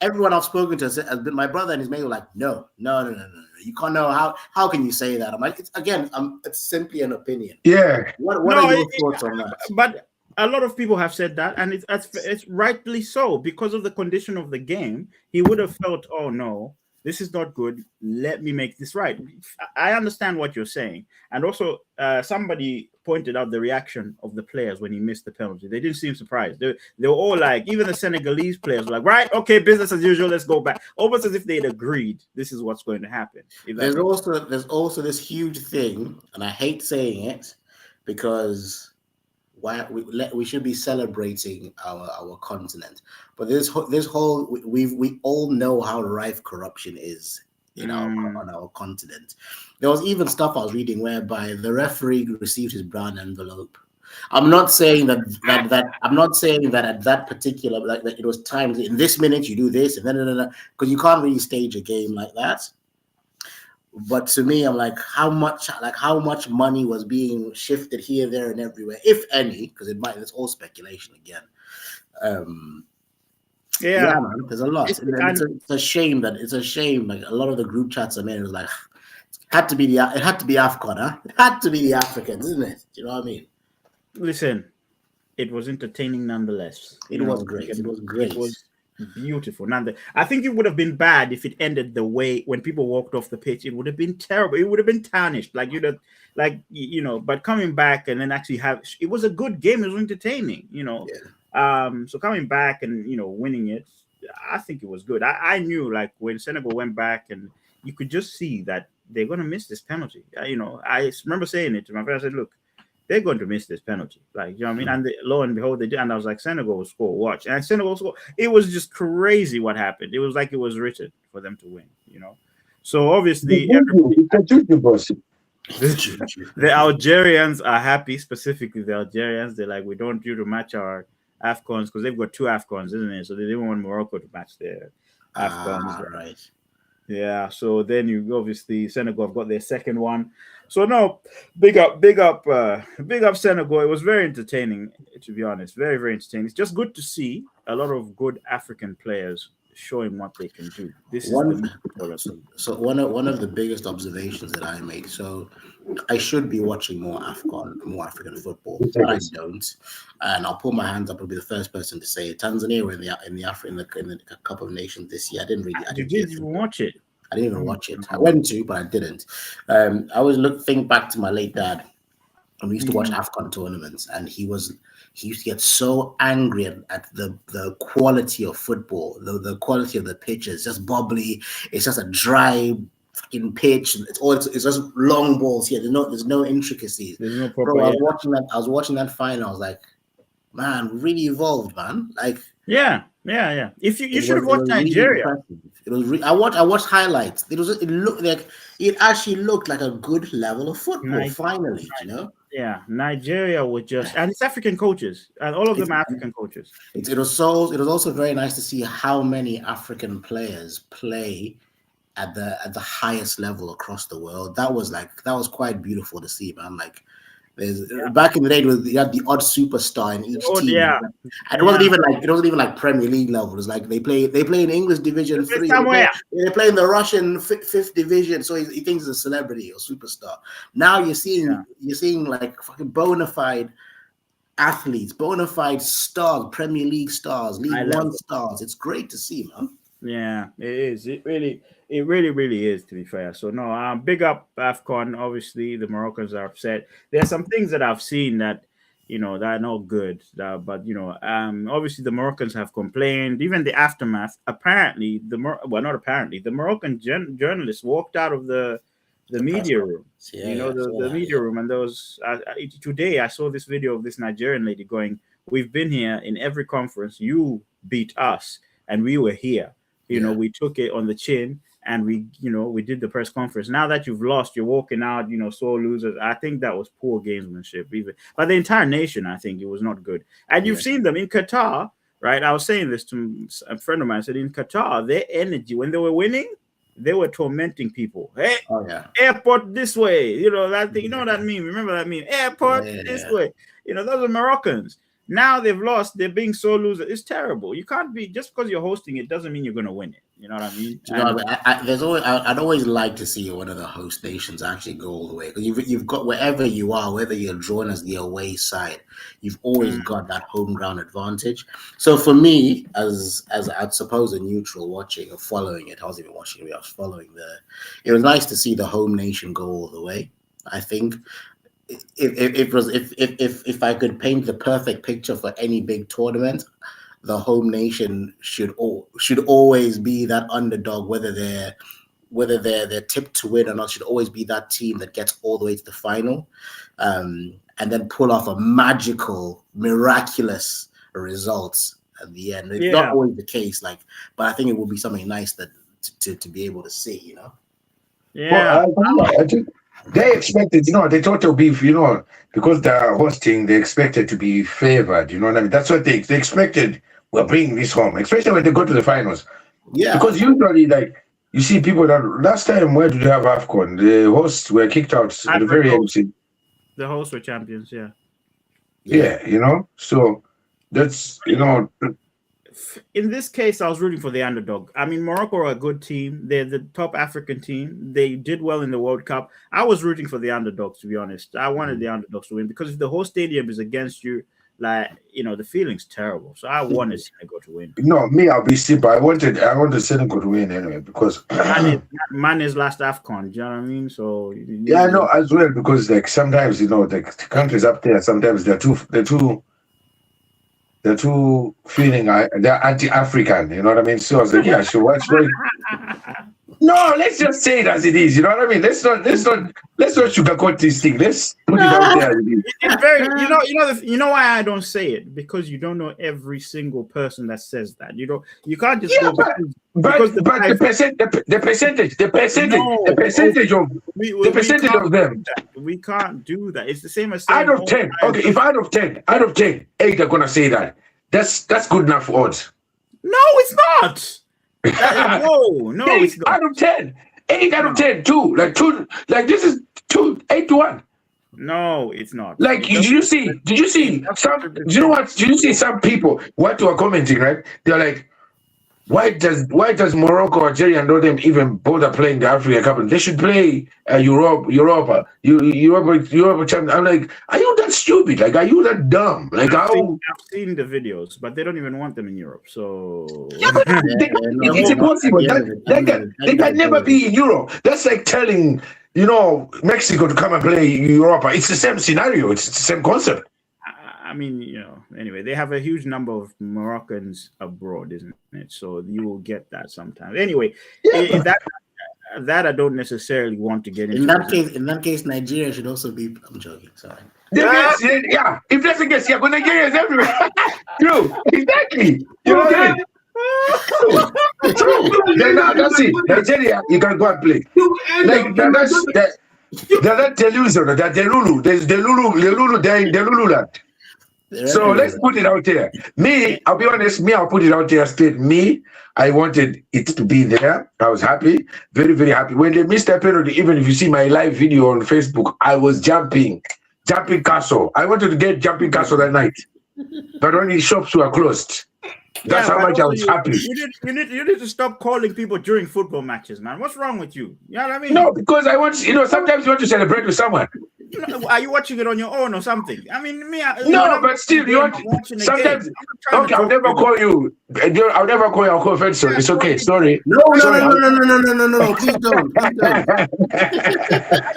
Everyone I've spoken to has been, my brother and his mate were like, no. You can't know how can you say that? I'm like, it's simply an opinion. Yeah. What are your thoughts on that? But a lot of people have said that, and it's rightly so, because of the condition of the game. He would have felt, oh no, this is not good. Let me make this right. I understand what you're saying, and also somebody pointed out the reaction of the players when he missed the penalty. They didn't seem surprised. They were all like, even the Senegalese players were like, right, okay, business as usual. Let's go back. Almost as if they'd agreed this is what's going to happen. There's also this huge thing, and I hate saying it because we should be celebrating our continent, but this whole we all know how rife corruption is on our continent. There was even stuff I was reading whereby the referee received his brown envelope. I'm not saying that I'm not saying that at that particular that it was timed in this minute you do this and then because you can't really stage a game like that. But to me, I'm like, how much money was being shifted here, there, and everywhere, if any? Because it's all speculation again. Yeah, man, there's a lot. It's a shame. Like a lot of the group chats I'm in, it was like, it had to be AFCON, huh? It had to be the Africans, isn't it? Do you know what I mean? Listen, it was entertaining nonetheless. It was great. It was great. It was beautiful. I think it would have been bad if it ended the way when people walked off the pitch. It would have been terrible. It would have been tarnished. But coming back and then actually it was a good game. It was entertaining. Yeah. So coming back and winning it, I think it was good. I knew, like, when Senegal went back, and you could just see that they're going to miss this penalty. I remember saying it to my friend. I said, look, they're going to miss this penalty. Like, you know what I mean? And lo and behold, they did. And I was like, Senegal will score. Watch. And Senegal will score. It was just crazy what happened. It was like it was written for them to win, So obviously, the Algerians are happy, specifically the Algerians. They're like, we don't do to match our AFCONs because they've got 2 AFCONs, isn't it? So they didn't want Morocco to match their AFCONs. Right. Yeah. So then obviously Senegal have got their second one. So no, big up Senegal. It was very entertaining, to be honest. Very, very entertaining. It's just good to see a lot of good African players, showing what they can do. This is one of the biggest observations that I made. So I should be watching more AFCON, more African football, but I don't. And I'll put my hands up. I'll be the first person to say it. Tanzania were in the Cup of Nations this year. I didn't even watch it. I didn't even watch it. I went to, but I didn't. I was think back to my late dad, and we used to watch AFCON tournaments, and he used to get so angry at the quality of football, the quality of the pitches, just bubbly. It's just a dry fucking pitch. It's just long balls here. There's no intricacies. There's no proper. Bro, I was watching that final. I was like, man, really evolved, man. Like, yeah. If you should have watched Nigeria. Really I watched highlights. It looked like it actually looked like a good level of football. Finally, you know. Yeah, Nigeria would just, and it's African coaches, and all of them are African coaches. It was also very nice to see how many African players play at the highest level across the world. That was quite beautiful to see, man. Like, back in the day, you had the odd superstar in each team. Yeah. And it wasn't even like Premier League level. It was like they play in English Division 3. They play in the Russian fifth division, so he thinks he's a celebrity or superstar. Now you're seeing like fucking bona fide athletes, bona fide stars, Premier League stars, League One stars. It's great to see, man. Yeah, it is. It really is, to be fair. So no, big up AFCON. Obviously, the Moroccans are upset. There are some things that I've seen that, that are not good. But obviously the Moroccans have complained. Even the aftermath. Apparently, the Moroccan journalists walked out of the media room. Yeah, the media room, and there was today I saw this video of this Nigerian lady going, "We've been here in every conference. You beat us, and we were here. We took it on the chin, and we did the press conference. Now that you've lost, you're walking out, sore losers." I think that was poor gamesmanship, even by the entire nation. I think it was not good. And you've seen them in Qatar, right? I was saying this to a friend of mine. I said, in Qatar, their energy when they were winning, they were tormenting people. Hey, airport this way, that thing. You know what I mean? Remember that meme? Airport this way. Those are Moroccans. Now they've lost. They're being so loser. It's terrible. You can't be, just because you're hosting it doesn't mean you're going to win it. You know what I mean? I'd always like to see one of the host nations actually go all the way, because you've got, wherever you are, whether you're drawn as the away side, you've always got that home ground advantage. So for me, as I'd suppose a neutral watching or following it, I wasn't even watching it. I was following it was nice to see the home nation go all the way. I think. If I could paint the perfect picture for any big tournament, the home nation should always be that underdog, whether they're tipped to win or not. Should always be that team that gets all the way to the final, and then pull off a miraculous results at the end. It's not always the case, but I think it would be something nice that to be able to see, Yeah, well, I think they expected, they thought it would be, because they're hosting, they expected to be favored. You know what I mean? That's what they expected. We're bringing this home, especially when they go to the finals. Yeah. Because usually, you see people that last time, where did they have AFCON? The hosts were kicked out at the very end. The hosts were champions, yeah. Yeah, so that's, in this case, I was rooting for the underdog. I mean, Morocco are a good team. They're the top African team. They did well in the World Cup. I was rooting for the underdogs, to be honest. I wanted the underdogs to win, because if the whole stadium is against you, the feeling's terrible. So I wanted Senegal to win. No, me, I'll be simple. I wanted Senegal to win anyway, because Mane's last AFCON. Do you know what I mean? So I know as well, because sometimes the countries up there, sometimes they're too feeling they're anti-African, you know what I mean? So I was like, yeah, sure. What's going? No, let's just say it as it is. You know what I mean? Let's not sugarcoat this thing. Let's put it out there. It's very, you know why I don't say it? Because you don't know every single person that says that. You can't just go the percentage of them. We can't do that. It's the same as out of 10. Okay, if out of 10, 8 are gonna say that. That's good enough odds. No, it's not. No, it's not. Out of 10, 8 out of 10, 2, this is 8 to 1. No, it's not. Did you see some? Do you know what? Did you see some people what were commenting, right? They're like, Why does Morocco, Algeria, and all them even bother playing the Africa Cup? They should play Europa champion. I'm like, are you that stupid? Like, are you that dumb? Like, I've seen the videos, but they don't even want them in Europe. So it's impossible. They can never be in Europe. That's like telling Mexico to come and play Europa. It's the same scenario. It's the same concept. I mean, anyway, they have a huge number of Moroccans abroad, isn't it? So you will get that sometimes. Anyway, that I don't necessarily want to get into. In that case, Nigeria should also be. I'm joking. Sorry. Yeah. If that's the case, but Nigeria is everywhere. True. Exactly. You know what I mean? True. That's it. Nigeria, you can go and play. Like that delusion, that Delulu. There's Delulu there in Delululand. So let's put it out there. Me, I'll be honest, I'll put it out there straight. I wanted it to be there. I was happy, very, very happy. When they missed that penalty, even if you see my live video on Facebook, I was jumping castle. I wanted to get jumping castle that night. But only shops were closed. That's how much I was happy. You need to stop calling people during football matches, man. What's wrong with you? You know what I mean? No, because I want, sometimes you want to celebrate with someone. Are you watching it on your own or something? I mean, but still, you want sometimes. Okay, I'll never call you. I'll never call you. I'll call Fedson. It's okay. Sorry. No. Please don't.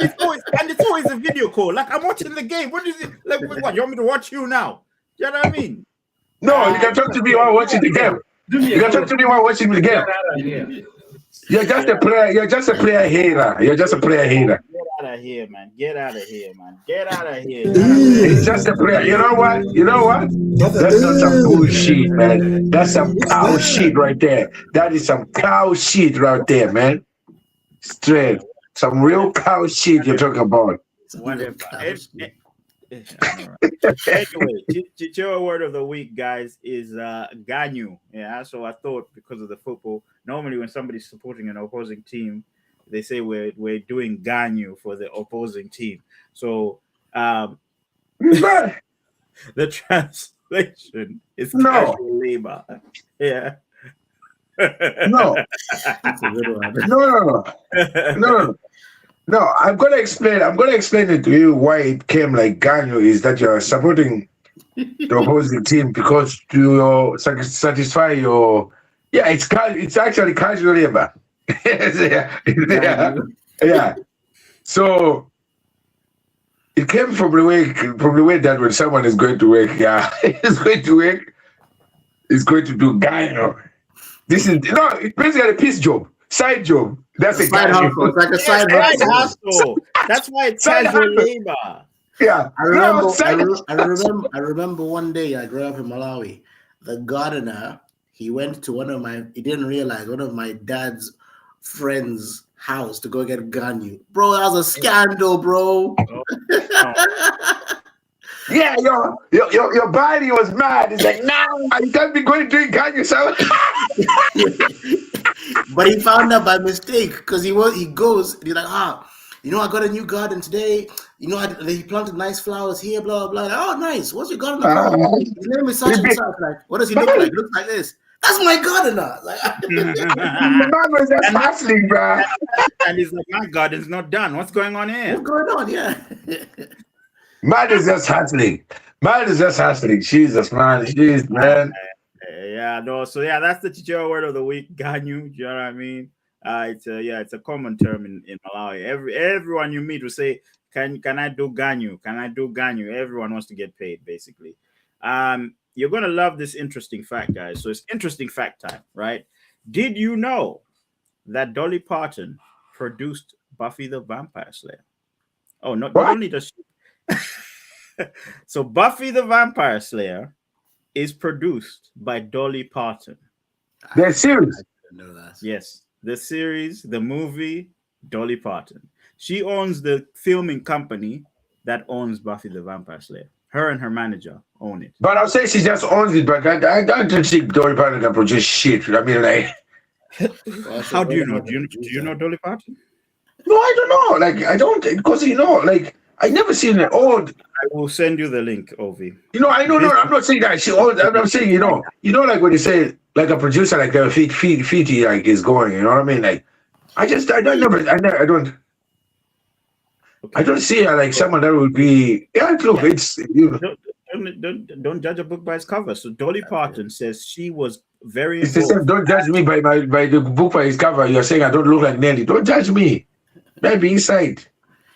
It's always a video call. Like, I'm watching the game. What is it? Like, what? You want me to watch you now? You know what I mean? No, you can talk to me while watching the game. You can talk to me while watching the game. You're just a player. You're just a player hater. You're just a player hater. Get out of here, man. Get out of here. It's just a player. You know what? That's not some bullshit, man. That's some cow shit right there. That is some cow shit right there, man. Straight. Some real cow shit you're talking about. Whatever. Anyway, Chichewa word of the week, guys, is Ganyu. Yeah, so I thought because of the football, normally when somebody's supporting an opposing team, they say we're doing Ganyu for the opposing team. So the translation is casual labor. Yeah. No. No, I'm gonna explain it to you why it came like Ganyu is that you're supporting the opposing team because to satisfy your it's actually casual labor. yeah. So it came from the way that when someone is going to work, it's going to work, it's going to do Ganyu. It's basically a piece job. Side job. That's a side hustle. It's like a side hustle. That's why it's casual labor. Yeah. I remember one day I grew up in Malawi. The gardener, he went to he didn't realize one of my dad's friends' house to go get Ganyu. Bro, that was a scandal, bro. Yeah, your body was mad. It's like, no, you can't be going to drink Ganyu. So but he found out by mistake because he goes and he's like, I got a new garden today. He planted nice flowers here, blah blah. Like, oh, nice. What's your gardener called? His name is such and such. Like, what does he look like? Looks like this. That's my gardener. Like, the man was just hustling, bro. And he's like, my garden's not done. What's going on here? What's going on? Yeah. Man is just hustling. Jesus, man. Jeez, man. Yeah, no. So that's the Chichewa word of the week, Ganyu. You know what I mean? It's a common term in Malawi. Everyone you meet will say, "Can I do Ganyu? Can I do Ganyu?" Everyone wants to get paid, basically. You're gonna love this interesting fact, guys. So it's interesting fact time, right? Did you know that Dolly Parton produced Buffy the Vampire Slayer? Oh, not only does she. So Buffy the Vampire Slayer is produced by Dolly Parton. The series? I didn't know that. Yes, the series, the movie, Dolly Parton. She owns the filming company that owns Buffy the Vampire Slayer. Her and her manager own it. But I'll say she just owns it, but I don't think Dolly Parton can produce shit. I mean, like... How do you know? Do you know Dolly Parton? No, I don't know. Like, I don't... Because, I never seen it. Oh, I will send you the link, Ovi. you know, I know. No, I'm not saying that. I'm saying, like when you say like a producer, like a feety, like is going. You know what I mean? Like, I don't. I don't see her like someone that would be. Yeah, look, it's Don't judge a book by its cover. So Dolly Parton says she was very. It's the same. Don't judge me by the book by its cover. You're saying I don't look like Nelly. Don't judge me. Maybe inside.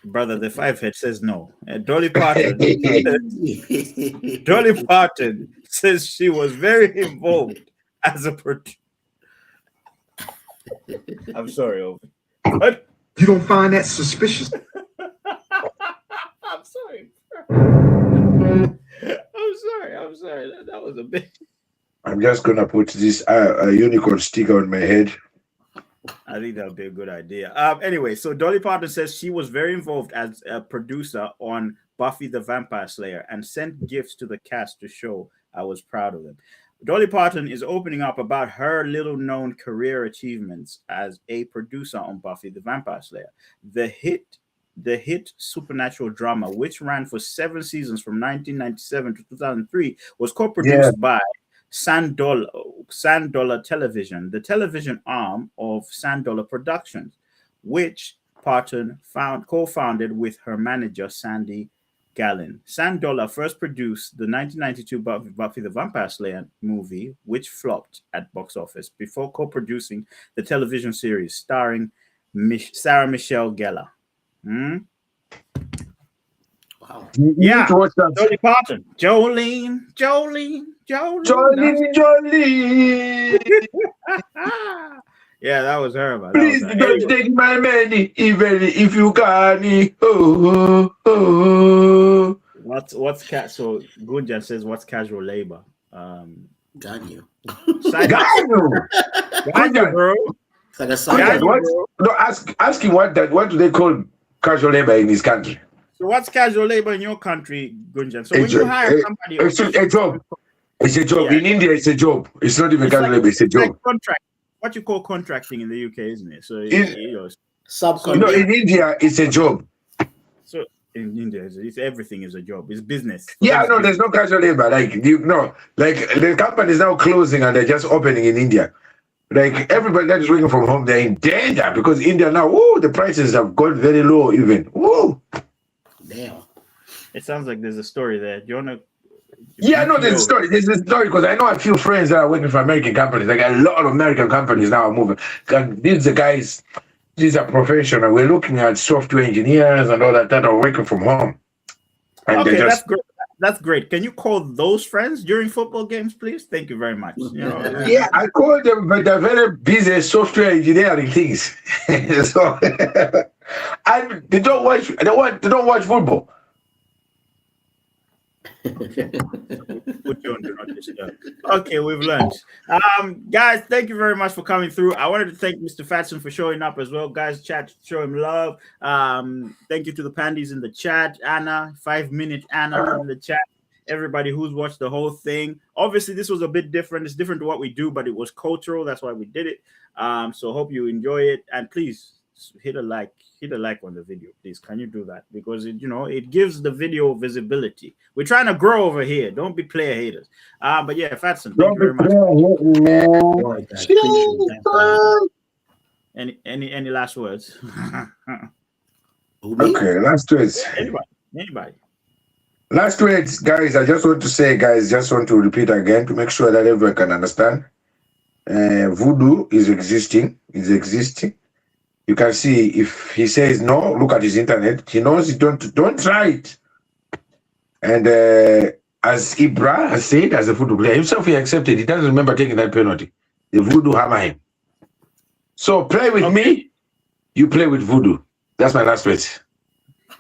Brother, the five head says no. Dolly Parton. Dolly Parton says she was very involved as a producer. I'm sorry, Ovi. But You don't find that suspicious? I'm sorry. I'm sorry. That was a bit. I'm just gonna put this unicorn sticker on my head. I think that would be a good idea. Anyway, so Dolly Parton says she was very involved as a producer on Buffy the Vampire Slayer and sent gifts to the cast to show I was proud of them. Dolly Parton is opening up about her little-known career achievements as a producer on Buffy the Vampire Slayer. The hit supernatural drama, which ran for 7 seasons from 1997 to 2003, was co-produced by Sandola Television, the television arm of Sandola Productions, which Parton co-founded with her manager, Sandy Gallin. Sandola first produced the 1992 Buffy the Vampire Slayer movie, which flopped at box office, before co-producing the television series starring Sarah Michelle Gellar. Wow. Yeah, Dolly Parton. Jolene. Yeah, that was her. Man. Please don't take my money, even if you can. What's so Gunjan says what's casual labor? Ganyu. Ganyu, bro. It's like a side. No, ask him what do they call casual labor in his country? So what's casual labor in your country, Gunjan? So when you hire somebody, it's a job. It's a job. Yeah. In India, it's a job. It's not even casual labor. It's a job. Like contract. What you call contracting in the UK, isn't it? So Subcontract. In India, it's a job. So in India, it's everything is a job. It's business. Yeah, no, there's no casual labor. Like the company is now closing and they're just opening in India. Like everybody that is working from home, they're in danger because India now, the prices have gone very low even. Damn. It sounds like there's a story there. Do you want to? Yeah, no, there's a story. There's a story because I know a few friends that are working for American companies. Like a lot of American companies now are moving. And these are professional. We're looking at software engineers and all that are working from home. And okay, that's great. That's great. Can you call those friends during football games, please? Thank you very much. Yeah, I call them, but they're very busy software engineering things. So, and they don't watch. They don't watch football. Okay, we've learned. Guys, thank you very much for coming through. I wanted to thank Mr. Fatson for showing up as well. Guys, chat, show him love. Thank you to the pandies in the chat. Anna, 5-minute Anna in the chat. Everybody who's watched the whole thing. Obviously, this was a bit different. It's different to what we do, but it was cultural. That's why we did it. So hope you enjoy it. And please hit a like on the video, please. Can you do that? Because it gives the video visibility. We're trying to grow over here. Don't be player haters. But yeah, Fatson, thank you very much. Any last words? Okay, last words. Anybody. Last words, guys. I just want to say, just want to repeat again to make sure that everyone can understand. Voodoo is existing. You can see if he says no, look at his internet. He knows it. Don't try it. And as Ibra has said, as a football player himself, he accepted. He doesn't remember taking that penalty. The voodoo hammer him. So play with me. You play with voodoo. That's my last words.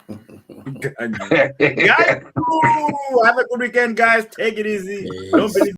Guys, have a good weekend, guys. Take it easy. Don't believe